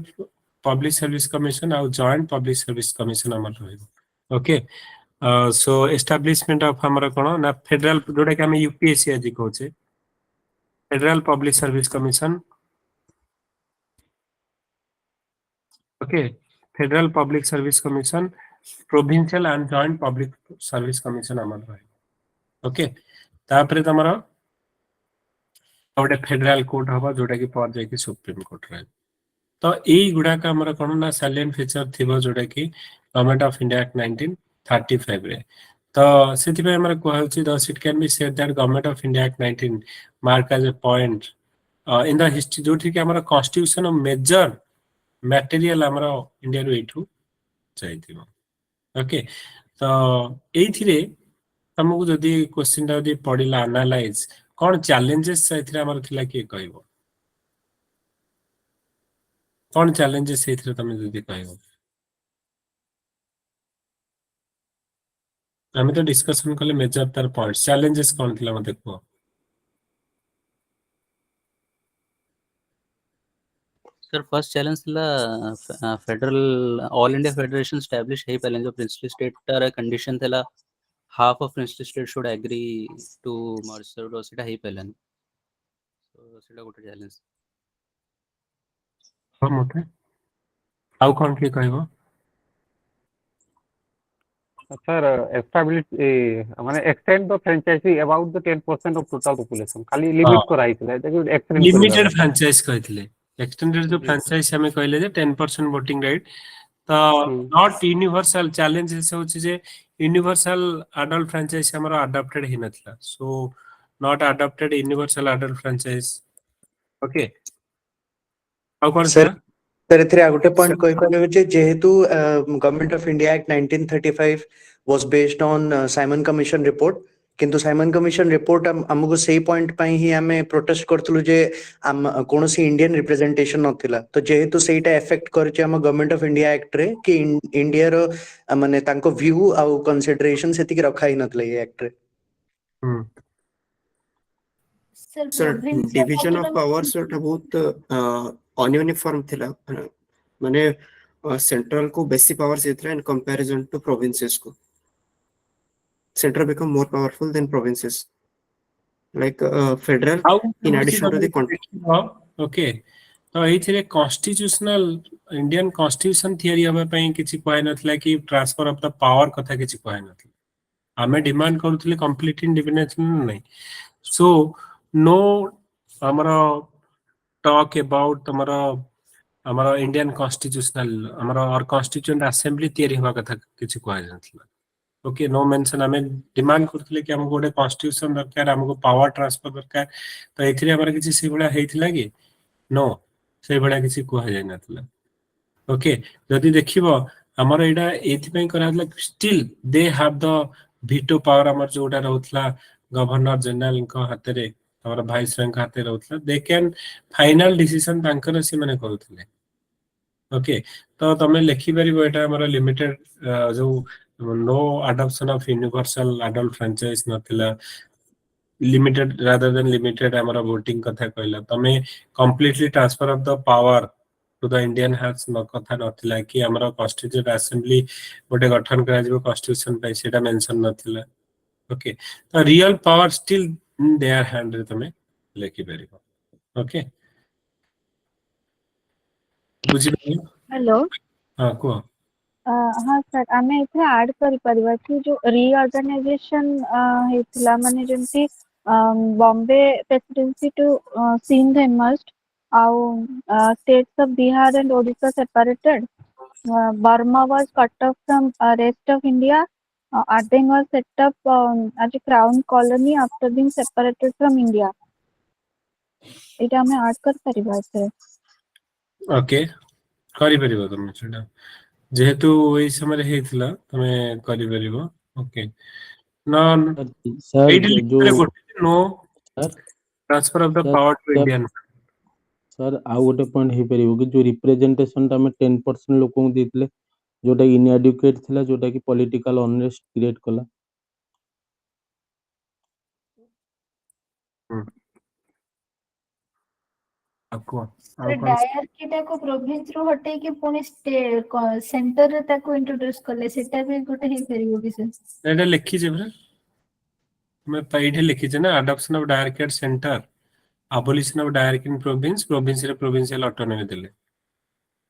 public service commission और joint public service commission हमर रहइबो okay so establishment of हमर कोन ना federal जोटा कि हम UPSC आज कहछे federal public service commission okay federal public service commission provincial and joint public service commission हमर रहइबो ओके तापरे तमरा गोटे फेडरल कोर्ट हम जोटा कि पर जाकि सुप्रीम कोर्ट रहे तो यही गुड़ाक आमर कौन ना साइलेंट फीचर थी जोटा कि गवर्नमेंट ऑफ इंडिया एक्ट 1935 रे तो से कहूँ दस it can be said that government of India act 19 mark as a point in the history जो कि आमर कॉन्स्टिट्यूशन मेजर मटेरियल आमर इंडिया रू एठू चाहिए ओके तो एथिरे तुमको जदि क्वेश्चन जदि पड़िला एनालाइज कौन चैलेंजेस एथिरे आमर थिला कि कहबो कौन चैलेंजेस एथिरे तुम जदि कहबो आमे तो डिस्कशन कले मेजर तार पॉइंट्स चैलेंजेस कौन थिला मते को सर फर्स्ट चैलेंज थिला federal all India federation establish हे पहले जो प्रिंसली स्टेट रे कंडीशन थिला half of princely state should agree to merge sir सेटा हे पहले तो सेटा गोटे चैलेंज हां मते आउ कौन के कहबो Sir, establish माने extend the franchisee about the 10% of total population. खाली limit करा हितले देखि extend लिमिटेड फ्रैंचाइज कहथिले एक्सटेंडेड जो फ्रैंचाइज हमें कहले जे 10% वोटिंग राइट तो नॉट यूनिवर्सल चैलेंज से होची जे यूनिवर्सल एडल्ट फ्रैंचाइज हमर अडॉप्टेड हि नथला so not adopted universal adult franchise okay आउ कौन सर सर एथिरे आ गोटे पॉइंट कहि पारे जे जेहेतु government of India act 1935 was based on Simon commission report किंतु साइमन कमीशन रिपोर्ट हमको सेही पॉइंट पई ही हमें प्रोटेस्ट करथलु जे कोनोसी इंडियन रिप्रेजेंटेशन नथिला तो जेहेतु सेहीटा इफेक्ट करचे हम गवर्नमेंट ऑफ इंडिया एक्ट रे कि इंडिया रो माने तांको व्यू आ कंसीडरेशन सेति कि रखा ही नथले ये एक्ट रे सर डिवीजन ऑफ पावर्स बहुत अनयूनिफॉर्म थिला माने सेंट्रल को बेसी पावर्स इतरा इन कंपैरिजन टू प्रोविंसेस को central become more powerful than provinces like federal in addition to the country okay तो एथिरे कॉन्स्टिट्यूशनल इंडियन कॉन्स्टिट्यूशन थियरी हबे पई किछि कहै नथला कि ट्रांसफर ऑफ द पावर कथा किछि कहै नथला हमें डिमांड करथले कंप्लीट इंडिपेंडेंस नहीं सो नो हमरा टॉक अबाउट हमारा इंडियन कॉन्स्टिट्यूशनल हमारा और कॉन्स्टिट्यूएंट असेंबली तैयारी होगा कथा किछि कहै नथला ओके नो मेंशन हमें डिमांड करथले कि हमको गोटे कॉन्स्टिट्यूशन दरकार हमको पावर ट्रांसफर दरकार तो एथिरे हमरा किछि से बडा हेइथिला कि नो से बडा किछि कहै जाय नथला ओके जदि देखिबो हमर एडा एथि पई कराथला still they have the veto power हमर जोडा रहथला गवर्नर जनरल को हाथ रे हमारा भाइस रैंक हाथ रहथला दे कैन फाइनल डिसीजन तांकर से माने करथले ओके तो तमे लिखि परिबो एटा हमरा लिमिटेड जो no adoption of universal adult franchise नथिला लिमिटेड रादर देन लिमिटेड हमारा वोटिंग कथा कहला तमे completely transfer of the power to the Indian hands न कथा नथिला कि हमारा कॉन्स्टिट्यूएंट असेंबली गोटे गठन करा जिवो कॉन्स्टिट्यूशन पे सेटा मेंशन नथिला ओके तो real power still in their hand रे तमे लेखि परिबो ओके बुझि हेलो हां को हाँ सर आम एथे ऐड करि परिबा कि जो रीऑर्गेनाइजेशन हेतिला माने जेंति Bombay presidency to Sindh emerged आउ states of Bihar and Odisha separated Burma was cut off from rest of India. Aden was set up as a crown colony after being separated from India. इटा हमें ऐड कर परिबा से ओके करि परिबो तमे सेटा जेहेतु ओई समय हेतिला तमे करि परिबो ओके ना सर जो no transfer of the power to Indian sir आउ गोटे पॉइंट हे परिबो कि जो रिप्रेजेंटेशन ता में 10% लोकों को देतले जोटा इनएडुकेट थिला जोटा कि पॉलिटिकल अनरेस्ट क्रिएट कला आपको डायरकीटा को प्रोविंस रो हटे कि पुनी सेंटर रे ताको इंट्रोड्यूस करले सेटा भी गोटे हे परिबो कि सर एटा लिखि जे बरे मैं पइठे लिखि जे ना adoption of dyarchy at centre abolition of direct in province रे provincial autonomy देले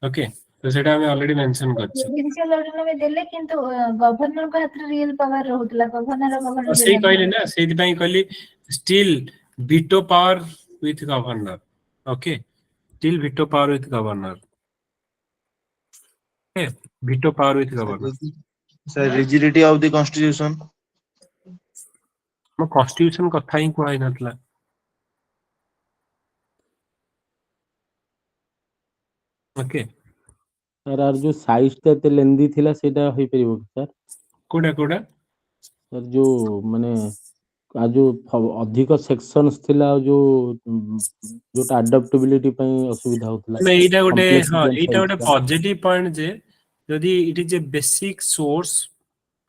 ओके तो सेटा हम ऑलरेडी मेंशन करछि प्रोविंशियल ऑटोनॉमी देले किंतु गवर्नर को हाथ रियल पावर रहउतला गवर्नर सही कहले ना सेति पई कहली still veto power with governor. Okay, still veto power with governor. Okay, veto power with governor. Sir, rigidity of the constitution. ଆମ କନଷ୍ଟିଟ୍ୟୁସନ କଥା ହିଁ କୁହା ହେଇନଥିଲା। ଓକେ ସାର୍ ଆର ଯୋଉ ସାଇଜଟା ଏତେ ଲେନ୍ଦି ଥିଲା ସେଇଟା ହେଇପାରିବ କି ସାର୍? କୋଉଟା ସାର୍ ଯୋଉ ମାନେ ଯୋଉ ଅଧିକ ସେକ୍ସନ୍ସ ଥିଲା ଆଉ ଯୋଉଟା ଆଡାପ୍ଟେବିଲିଟି ପାଇଁ ଅସୁବିଧା ହଉଥିଲା। ଏଇଟା ଗୋଟେ Complexity and ଏଇଟା size ଗୋଟେ ଟା। ପଜିଟିଭ ପଏଣ୍ଟ ଯେ ଯଦି it is a basic source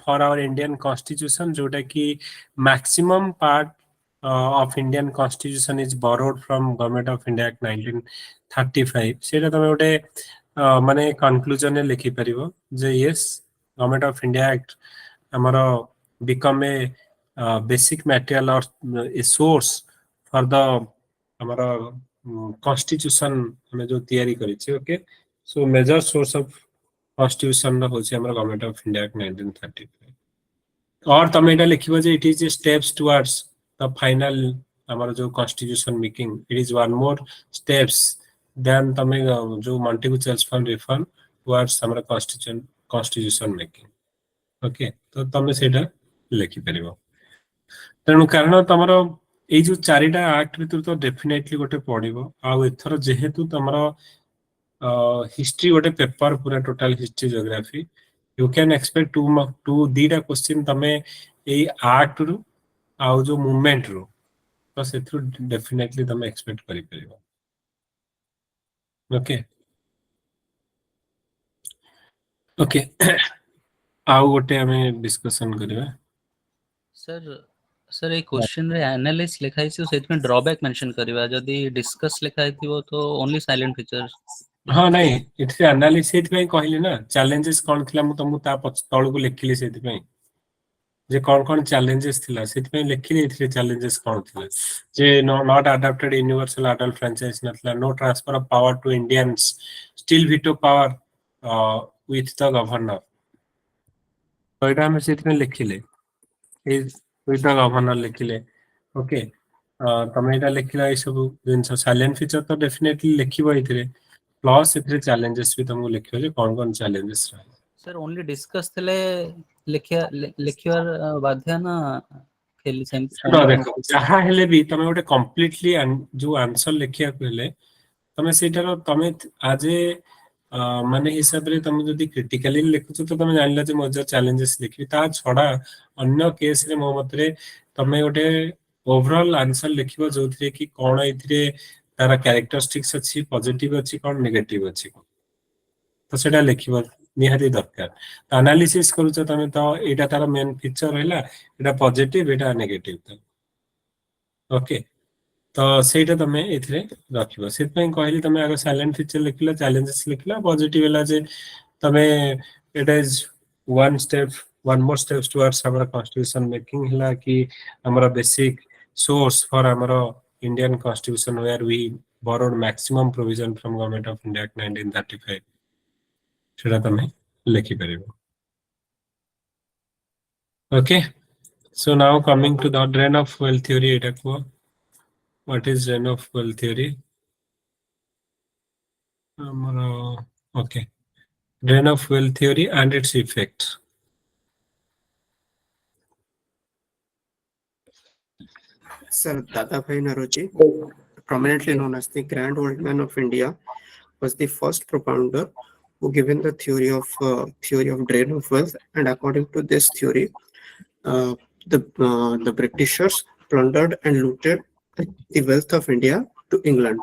for our Indian constitution जोटा कि maximum part of Indian constitution is borrowed from government of India act 1935 सेटा तमे गोटे माने कंक्लूजन रे लिखि परिबो जे yes government of India act हमरो बिकम ए बेसिक मटेरियल और ए सोर्स फॉर द हमारा कॉन्स्टिट्यूशन हमें जो तैयारी करी छी। Okay so major source of constitution रा होची हमरा गवर्नमेंट ऑफ इंडिया एक्ट 1935 और तमे एटा लिखिबो जे it is steps towards the final हमारा जो constitution making it is one more steps then तमे जो multiple choice for reform towards हमारा कॉन्स्टिट्यूशन मेकिंग। ओके तो तमे सेटा लिखि परिबो तेणु कारण तमरो এই जो चारिटा एक्ट भितर तो डेफिनेटली गोटे पड़िबो आ एथर जेहेतु तमरो हिस्ट्री गोटे पेपर पूरा total history geography you can expect to दीटा क्वेश्चन तमे एई एक्ट रु आ जो मूवमेंट रु तो सेथु डेफिनेटली तमे एक्सपेक्ट करि परिबो। ओके ओके आउ गोटे हमें डिस्कशन करिबा सर ए क्वेश्चन रे एनालिसिस लिखा है सेट में ड्रॉबैक मेंशन करबा जदी डिस्कस लिखा है तो ओनली साइलेंट फीचर्स। हाँ नहीं इथे एनालिसिस पे कहली ना चैलेंजेस कोन थिला मु तुमु ता तळु को लिखिली सेति पे जे कोन चैलेंजेस थिला सेति पे लिखिली इथे चैलेंजेस कोन थिला जे not adopted universal adult franchise नथला no transfer of power to Indians still veto power with the governor तो एटा हम सेति पे लिखिले विथ द गवर्नर लिखिले। ओके तमे एटा लिखिला ए सब जिंस साइलेंट फीचर तो डेफिनेटली लिखिबो इथे प्लस इथे चैलेंजेस भी तुमको लिखियो जे कोन चैलेंजेस रहा सर ओनली डिस्कस थले लिखियार बाध्य ना खेली सेम देखो जहाँ हेले भी तमे गोटे कंप्लीटली जो आंसर लिखिया कहले तमे सेटार तमे आज माने हिसाब रे तमे जदी क्रिटिकली लिखुछ तो तमे जानला जे मजा चैलेंजेस लिखि ता छडा अन्य केस रे मो मतरे तमे गोटे ओवरऑल आंसर लिखिबो जोथरे कि कोन इथरे तारा कैरेक्टरिस्टिक्स अछि पॉजिटिव अछि कोन नेगेटिव अछि तो सेटा लिखिबो निहाती दरकार एनालिसिस करूछ तमे तो एटा तारा मेन फीचर हैला एटा पॉजिटिव एटा नेगेटिव तो ओके तो सेटा तमे इथरे रखिबो सेत पय कहली तमे अगर साइलेंट फीचर लिखला चैलेंजेस लिखला पॉजिटिव हैला जे तमे it is one more steps towards our constitution making हैला कि हमरा basic source for our Indian constitution where we borrowed maximum provision from government of India Act 1935 सेटा तमे लिखि परिबो। Okay so now coming to the drain of wealth theory eta ko what is drain of wealth theory okay drain of wealth theory and its effects Sir, Dadabhai Naoroji, prominently known as the Grand Old Man of India, was the first propounder who given the theory of drain of wealth, and according to this theory, the Britishers plundered and looted the wealth of India to England,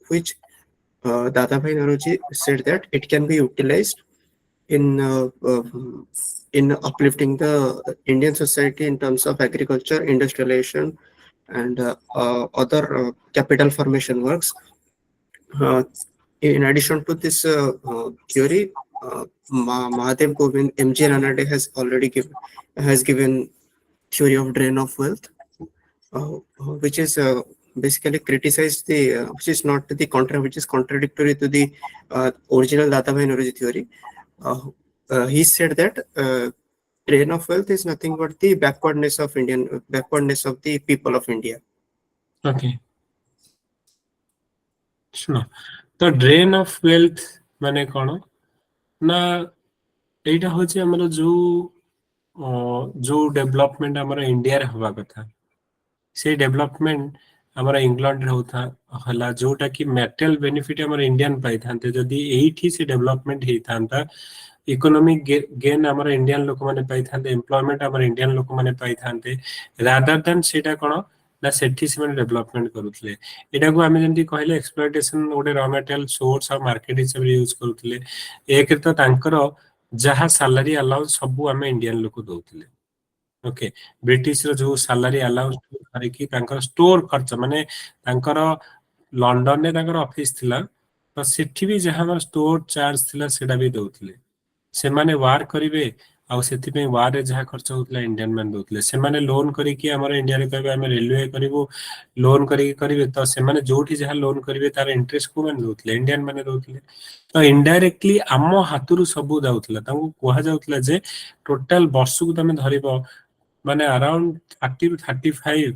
which Dadabhai Naoroji said that it can be utilized in uplifting the Indian society in terms of agriculture, industrialization, and other capital formation works. In addition to this theory, Mahadev Govind M.G. Ranade has given theory of drain of wealth, which is basically criticized which is contradictory to the original Dadabhai Naoroji theory. He said that drain of wealth is nothing but the backwardness of the people of India. Okay शुण तो drain of wealth माने कौन ना एटा होची हमर जो development हमर India रे हवा कथा से डेवलपमेंट हमर इंग्लैंड रे होता हला जोटा कि मेटल बेनिफिट हमर इंडियन पाई थांते जदी एठी से डेवलपमेंट हे थांता इकोनॉमिक गेन हमर इंडियन लोक माने पाई थांते एम्प्लॉयमेंट हमर इंडियन लोक माने पाई थांते रादर देन सेटा कोन ना सेठी से माने डेवलपमेंट करूथले एटा को हमें जंती कहले एक्सप्लॉयटेशन ओडे रॉ मटेरियल सोर्स और मार्केट हिसाब रे यूज करूथले एक तो तांकर जहा सैलरी अलाउंस सब हमें इंडियन लोक दउथले ओके ब्रिटिश रो जो सैलरी अलाउंस करे कि तांकर स्टोर खर्च माने तांकर लंडन ने तांकर ऑफिस थिला तो सेठी भी जहा हमर स्टोर चार्ज थिला सेडा भी दउथले से माने वार करिवे आ सेति पे वार रे जहा खर्च होतला इंडियन मैन दउथले से माने लोन करी कि हमर इंडिया रे कहबे हम रेलवे करिवो लोन करी करिवे तो से माने जोठी जहा लोन करिवे तार इंटरेस्ट को माने दउथले इंडियन माने दउथले तो इनडायरेक्टली आम हातुरु सबु जाउथला तांको कोहा जाउथला जे टोटल वर्ष को तमे धरिबो माने अराउंड 30 to 35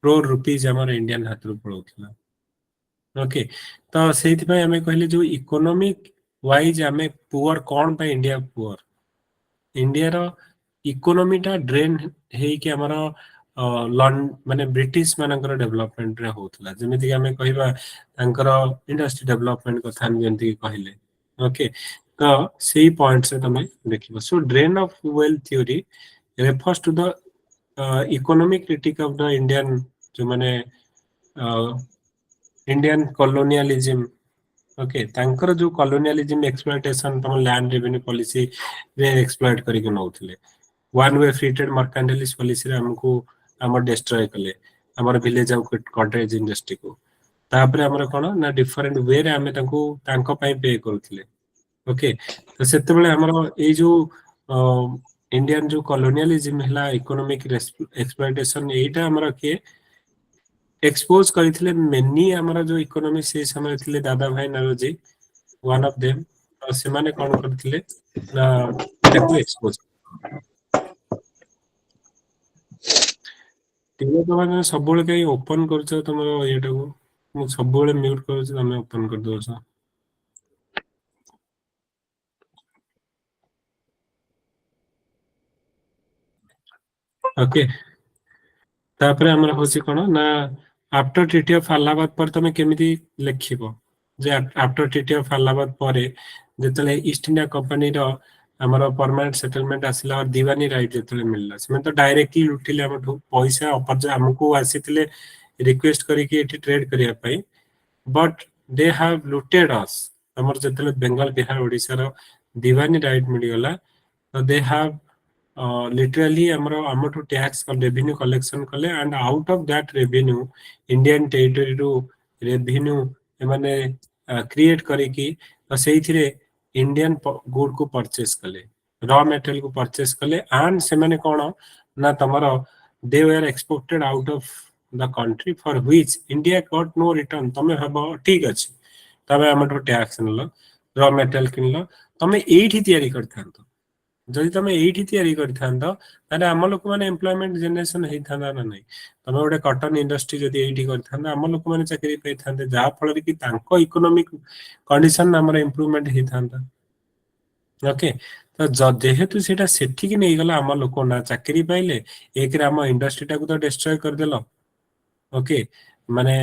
crore rupees हमर इंडियन हातुरु पड़ौथला ओके तो सेति पे हमें कहले जो इकोनॉमिक वाइज हमें पुअर कौन पे इंडिया पुअर इंडिया रो इकोनॉमीटा ड्रेन हे कि हमर माने ब्रिटिश मानकर डेवलपमेंट रे होतला जेमिति हमें कहबा तांकर इंडस्ट्री डेवलपमेंट कथा जेंति कहले ओके तो सेही पॉइंट से तमे देखिबो so drain of wealth theory refers to the economic critique of the Indian जो माने इंडियन colonialism ओके तांकर जो colonialism exploitation तम लैंड रेवेन्यू पॉलिसी रे एक्सप्लॉइट करी के नउथले one way free trade mercantilist policy रे हमको हमर डिस्ट्रॉय कले हमर विलेज ऑफ कॉटेज इंडस्ट्री को तापरे हमर कोन ना डिफरेंट वे रे हमें तांको तांको पई पे करथले ओके तो सेते बेले हमर ए जो इंडियन जो कॉलोनियलिज्म हला इकोनॉमिक एक्सप्लॉइटेशन एटा हमरा के एक्सपोज करिथिले मेनी हमरा जो इकोनॉमी से समय थिले दादा भाई नरोजी वन ऑफ देम तो से माने कोन करथिले ना एटा को एक्सपोज तिले तो माने सब बेले कई ओपन करछ तमरो एटा को मु सब बेले म्यूट करछ तमे ओपन कर दोछ ओके तापरे हमरा होसी कोन ना आफ्टर ट्रीटी ऑफ अलाहाबाद पर तमे केमिति लेखिबो जे आफ्टर ट्रीटी ऑफ अलाहाबाद परे जेतले ईस्ट इंडिया कंपनी रो हमर परमानेंट सेटलमेंट आसिला और दीवानी राइट जेतले मिलला से तो डायरेक्टली लुटिले हमठु पैसा अपर हमको आसीतिले रिक्वेस्ट करी कि एठी ट्रेड करिया पई बट दे हैव लुटेड अस हमर जेतले बंगाल बिहार ओडिसा रो दीवानी राइट मिल गला तो they have literally amount of tax revenue collection kale and out of that revenue Indian territory ru revenue emane create kariki to seithire Indian good को purchase kale raw material को purchase kale and semane kono na tamaro they were exported out of the country for which India got no return tame habo ठीक अछि तबे amount of tax नलो raw material किनलो तमे एठी तयारी करथांतो जदि तमे एठी तयारी करथांतो ताने हम लोक माने एम्प्लॉयमेंट जनरेशन हे थाना ना नै तमे ओडे कॉटन इंडस्ट्री जदि एठी करथांतो हम लोक माने चाकरी पे थांते जा फल कि तांको इकोनॉमिक कंडीशन हमर इंप्रूवमेंट हे थांता ओके तो जेहेतु सेटा सेठी कि नै गला हम लोक ना चाकरी पाइले एक रे हम इंडस्ट्री टा को तो डिस्ट्रॉय कर देलो ओके माने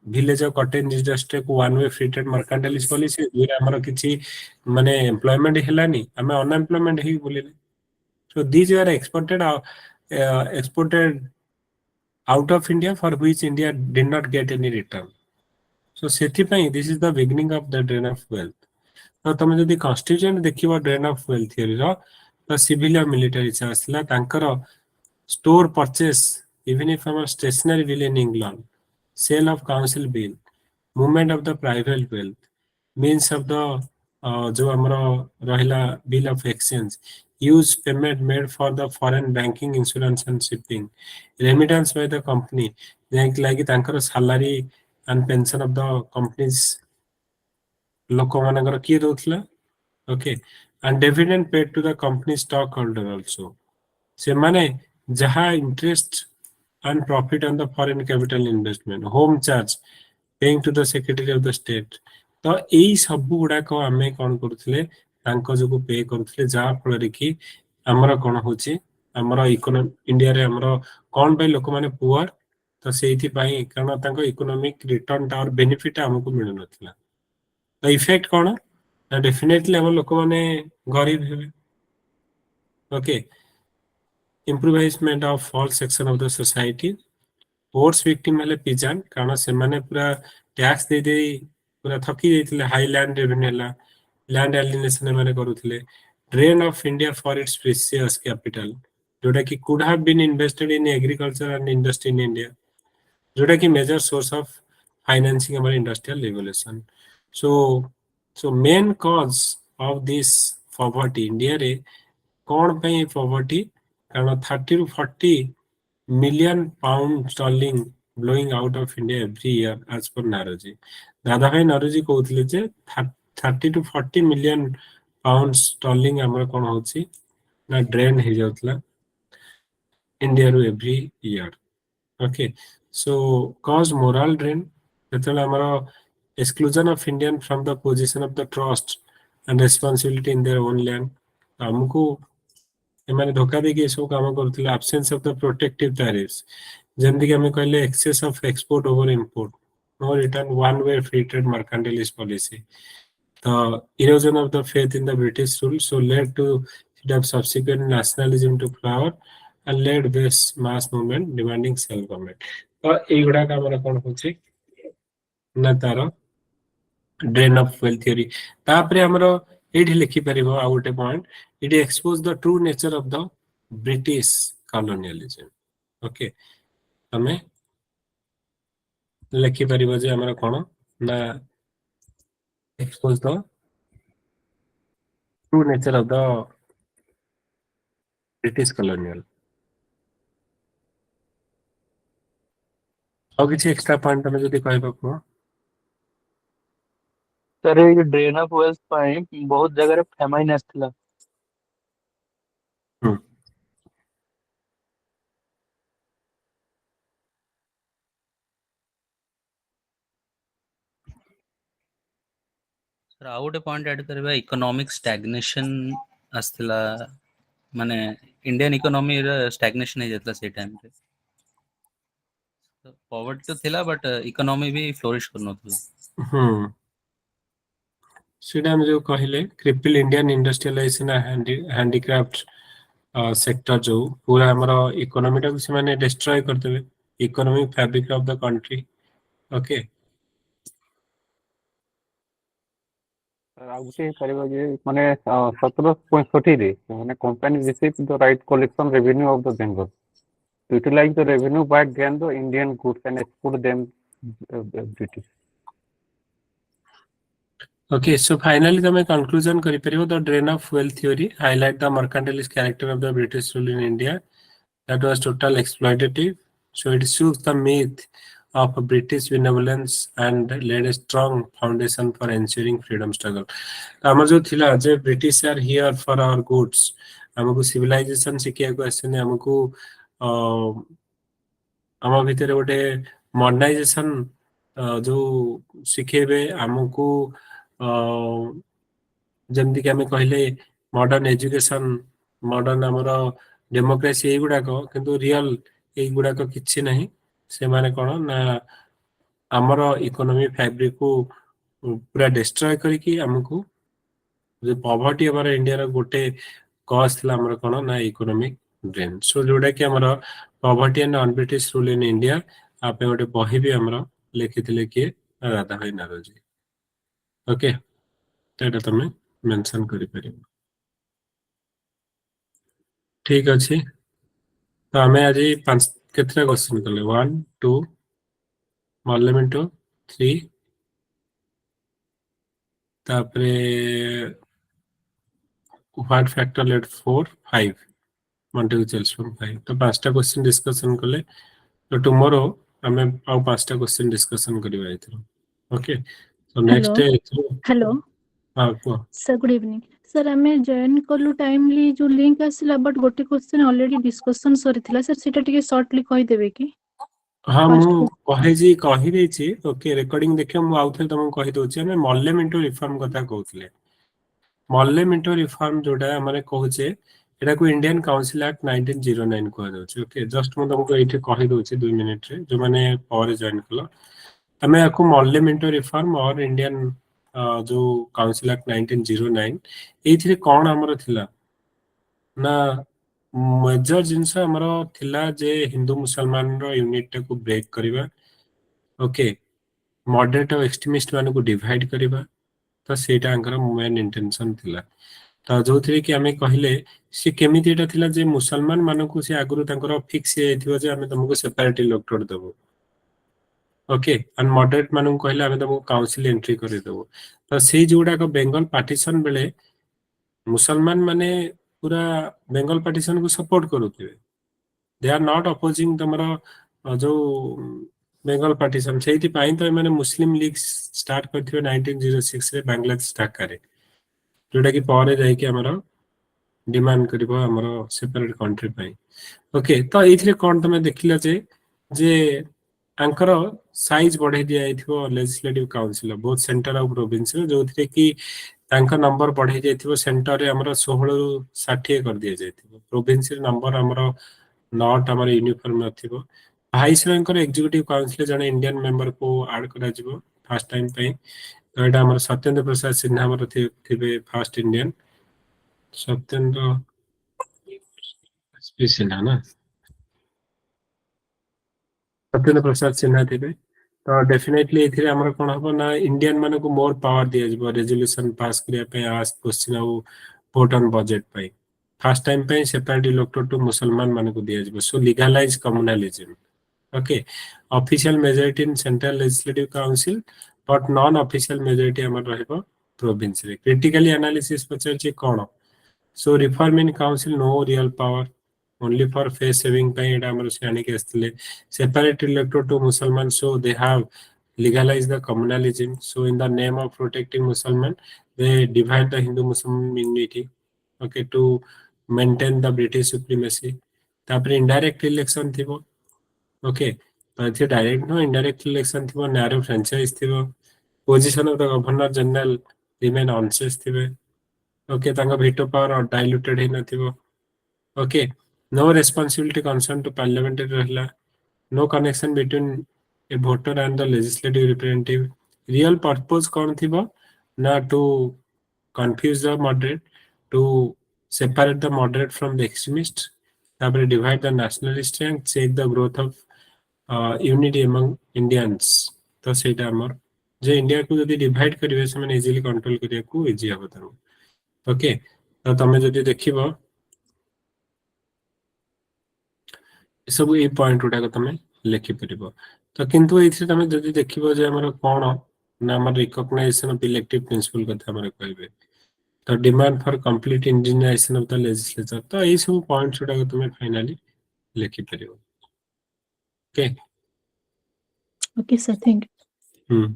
विलेज ऑफ कॉटेज इंडस्ट्री को one way free trade mercantilist policy दुरे हमर किछि माने एम्प्लॉयमेंट हेलानी हमें अनएम्प्लॉयमेंट ही बोलिले so these were exported out of India for which India did not get any return so sethi pai this is the beginning of the drain of wealth तो तमे जदि कॉन्स्टिट्यूशन देखिबो ड्रेन ऑफ वेल्थ थ्योरी रो तो civil और military से आसला तांकर स्टोर परचेस इवन इफ हम stationery bill in England sale of council bill movement of the private wealth means of the जो हमरो रहिला bill of exchange use payment made for the foreign banking insurance and shipping remittance by the company like तांकर salary and pension of the companies लोक मानकर की दोथला okay and dividend paid to the company stockholder also से माने जहा interest and profit on the foreign capital investment, home charge paying to the secretary of the state. तो एई सब गुड़ाक आम कौन करुले जो पे करुले जहाँ फल कि आमर कौन होमर इंडिया रे आमर कौन पे लोक मैंने पुअर तो से कारण इकोनॉमिक रिटर्न और बेनिफिट आमको मिल ना तो इफेक्ट कौन ना डेफिनेटली आम लोक मैंने गरीब हे okay impoverishment of all section of the society force victim हेले पिजान कारण से माने पूरा टैक्स दे दे पूरा थकी जाइथिले हाई लैंड रेवेन्यू हला लैंड एलिनेशन माने करूथिले drain of India for its precious capital जोटा कि could have been invested in agriculture and industry in India जोटा कि मेजर सोर्स ऑफ फाइनेंसिंग हमारे industrial revolution so main cause of this poverty India रे कौन पे पॉवर्टी कारण 30 to 40 million pound sterling blowing out of India every year as per Naroji. दादा भाई नारोजी कहते जे 30 to 40 million pounds sterling आमर कौन होची ना ड्रेन हो जाउतला इंडिया रू every year okay so cause moral drain जेतले आमर exclusion of Indian from the position of the trust and responsibility in their own land हमको एमाने धोखा देके सब काम करथिले absence of the protective tariffs जेमति कि हमें कहले excess of export over import no return one way free trade mercantilist policy the erosion of the faith in the British rule so led to subsequent nationalism to flower and led this mass movement demanding self government तो एगुडा का हमरा कोन होछि ना तार drain of wealth theory तापरे हमरो एठी लिखि परिबो आ गोटे point it expose the true nature of the British colonialism okay हमें लिखि परिबो जे हमरा कोन ना expose the true nature of the British colonial. और किसी एक्स्ट्रा पॉइंट हमें जो दिखाई बापू सर ये ड्रेन ऑफ वेल्थ पाई बहुत जगह रे फेमाइन आस्थिला सर आउ गोटे पॉइंट ऐड करबा इकोनॉमिक स्टैग्नेशन आस्थिला माने इंडियन इकोनॉमी रे स्टैग्नेशन हे जतला से टाइम रे तो पॉवर्टी तो थिला बट इकोनॉमी भी फ्लोरिश करनथला सीधा हम जो कहले cripple Indian industrialization handicraft sector जो पूरा हमरो इकोनॉमी टा से माने डिस्ट्रॉय कर देबे economic fabric of the country okay आउटे करिबा जे माने 1765 रे माने company receive the right collection revenue of the Bengal to utilize the revenue by gain the Indian goods and export them British. Okay, so finally the conclusion kari paribo the drain of wealth theory highlight the mercantilist character of the British rule in India that was total exploitative. So it shows the myth of British benevolence and laid a strong foundation for ensuring freedom struggle. आम जो थिला जे British are here for our goods हमको civilization शिखिया को आसे ने हमको आम भितर गोटे मॉडर्नाइजेशन जो शिखेबे हमको जमती कि आम कहले मॉडर्न एजुकेशन मॉडर्न आमर डेमोक्रेसी एगुड़ाक किंतु रियल एगुड़ाक किछि नहीं से माने कोन ना आमर इकोनॉमी फैब्रिक को पूरा डिस्ट्रॉय करके हमको जो पॉवर्टी हमारा इंडिया रा गोटे कॉज थिला हमर कोन ना इकोनॉमिक ड्रेन सो जोडा कि हमर poverty and non British rule in India आपे गोटे बही भी हमर लिखिथिले कि राधा भाई नारोजी ओके तेटा तमे मेंशन करि परिबो ठीक अछि तो हमें आज पांच केतरा क्वेश्चन करले 1 2 मॉडलमेंटो 3 तापरे व्हाट फैक्टर लेट 4 5 मल्टीपल चेल्स फ्रॉम 5 तो पांचटा क्वेश्चन डिस्कशन करले तो टुमारो हमें आउ पांचटा क्वेश्चन डिस्कशन करबा इथरो ओके सो नेक्स्ट हेलो हां को सर गुड इवनिंग सर आमे जॉइन कलु टाइमली जो लिंक आसिला बट गोटे क्वेश्चन ऑलरेडी डिस्कशन सरिथिला सर सेटा टिके शॉर्टली कहि देबे कि हाँ First मु कहि देछि ओके रेकॉर्डिंग देखियो मु आउथे तुमको कहि दोछि हम मॉर्लेमेंटो रिफॉर्म कथा कहउथिले मॉर्लेमेंटो रिफॉर्म जोडा हमरे कहउछे एटा को इंडियन काउंसिल एक्ट 1909 को जाउछे ओके जस्ट मु तुमको एठी कहि दोछि 2 मिनिट रे जो माने पर जॉइन कलो हमें आपको मॉर्लेमेंटो रिफॉर्म और इंडियन जो काउंसिल एक्ट 1909 एथिरे कोन हमर थिला ना मेजर जिनस हमर थिला जे हिंदू मुसलमान रो यूनिट को ब्रेक करिबा ओके मॉडरेट और एक्सट्रीमिस्ट मान को डिवाइड करिबा तो सेटा अंकर मेन इंटेंशन थिला तो जो थी कि हमें कहले से केमिति एटा थिला जे मुसलमान मान को से आगुरु तांकर फिक्स हेथिबो जे हमें तुमको सेपरेट इलेक्टोरेट देबो ओके एंड मॉडरेट मान को कहले हमें तुमको काउंसिल एंट्री करि देबो तो से जोडा को बेंगल पार्टीशन बेले मुसलमान माने पूरा बेंगल पार्टीशन को सपोर्ट करूथिबे दे आर नॉट अपोजिंग तमरो जो बेंगल पार्टीशन सेठी पाई तो माने मुस्लिम लीग स्टार्ट करथिबे 1906 रे बांग्लादेश ढाका रे जोटा कि पारे जाय कि हमरो डिमांड करिबो हमरो सेपरेट कंट्री पाई ओके तो एथिरे कोन तमे देखिला जे आंकर साइज बढ़े दिया आइथिबो लेजिस्लेटिव काउंसिल बोथ सेंटर और प्रोविंस जो थे कि तांका नंबर बढ़े जाइथिबो सेंटर रे हमरो 16 रु 60 कर दिया जाइथिबो प्रोविंस रे नंबर हमरो नॉट हमर यूनिफॉर्म नथिबो भाइस रैंकर एग्जीक्यूटिव काउंसिल जने इंडियन मेंबर को ऐड करा जिवो फर्स्ट टाइम पे तो एटा हमर सत्येंद्र प्रसाद सिन्हा हमर थिबे first Indian Satyendra S P Sinha ना सत्येंद्र प्रसाद सिन्हा थिबे तो डेफिनेटली एथिरे हमर कोन हबो ना इंडियन माने को मोर पावर दिया जिवो रेजोल्यूशन पास करिया पे आस्क क्वेश्चन और वोट ऑन बजट पे फर्स्ट टाइम पे सेपरेट इलेक्टोरेट टू मुसलमान माने को दिया जिवो so legalise communalism okay official majority in central legislative council but non official majority amar rahibo province re critically analysis pacharchi kono so reform in council no real power only for face savingpai eta amar seani ke astile separate electorate to musliman so they have legalized the communalism so in the name of protecting musliman they divide the hindu muslim unity okay to maintain the british supremacy tapre indirect election thibo okay तो direct no indirect election थी narrow franchise थी position of the governor general remain unchange थी okay तांका veto power diluted ही नथिबो okay no responsibility concern to parliament रहला no connection between a voter and the legislative representative real purpose कोन थिबो ना to confuse the moderate to separate the moderate from the extremist तापर divide the nationalist and check the growth of unity among Indians तो सेटा हमर जे India को जदी divide करिवे से माने इजीली कंट्रोल करिया को इजी हबो तरो ओके तो तमे जदी देखिबो सब ए पॉइंट उडा को तमे लिखि परिबो तो किंतु एथि तमे जदी देखिबो जे हमर कोन ना हमर रिकॉग्नाइजेशन ऑफ इलेक्टिव प्रिंसिपल कथा हमर कहबे तो demand for complete Indianisation of the legislature तो ए सब पॉइंट्स उडा को तमे फाइनली लिखि परिबो okay okay sir thank you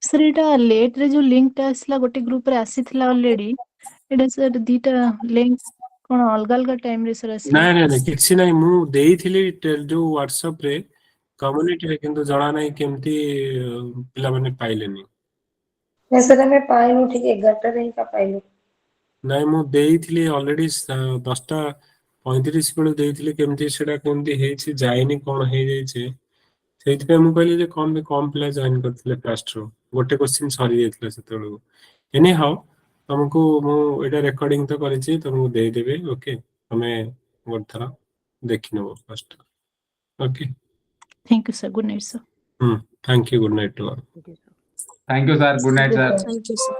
sir एटा लेट रे जो लिंक टा आसला गोटे ग्रुप रे आसीथिला ऑलरेडी एटा सर दीटा लिंक कोन अलग अलग टाइम रे सर आसीला नहीं नहीं किसी नहीं मु देइथिली जो व्हाट्सएप रे कम्युनिटी रे किंतु जणा नहीं केमती पिला माने पाइलेनी नहीं सर हमें पाइलु ठीक 11 रे का पाइलु नहीं मु देइथिली ऑलरेडी 10:35 बेले देइथिली केमती सेडा केमती हेछि जाइनी कोन हे जाय छै सेति पे मु कहली जे कम पिला जॉइन करथिले फास्ट रो गोटे क्वेश्चन सरी जायथिला सेतेळो एनी हाउ तुमको मु एटा रिकॉर्डिंग तो करिछि तुमको दे देबे ओके हमें गोट थरा देखिनबो first okay thank you sir good night sir thank you good night to all thank you sir good night sir thank you sir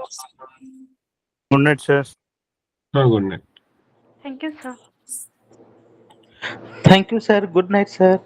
good night sir हां good night thank you sir thank you sir good night sir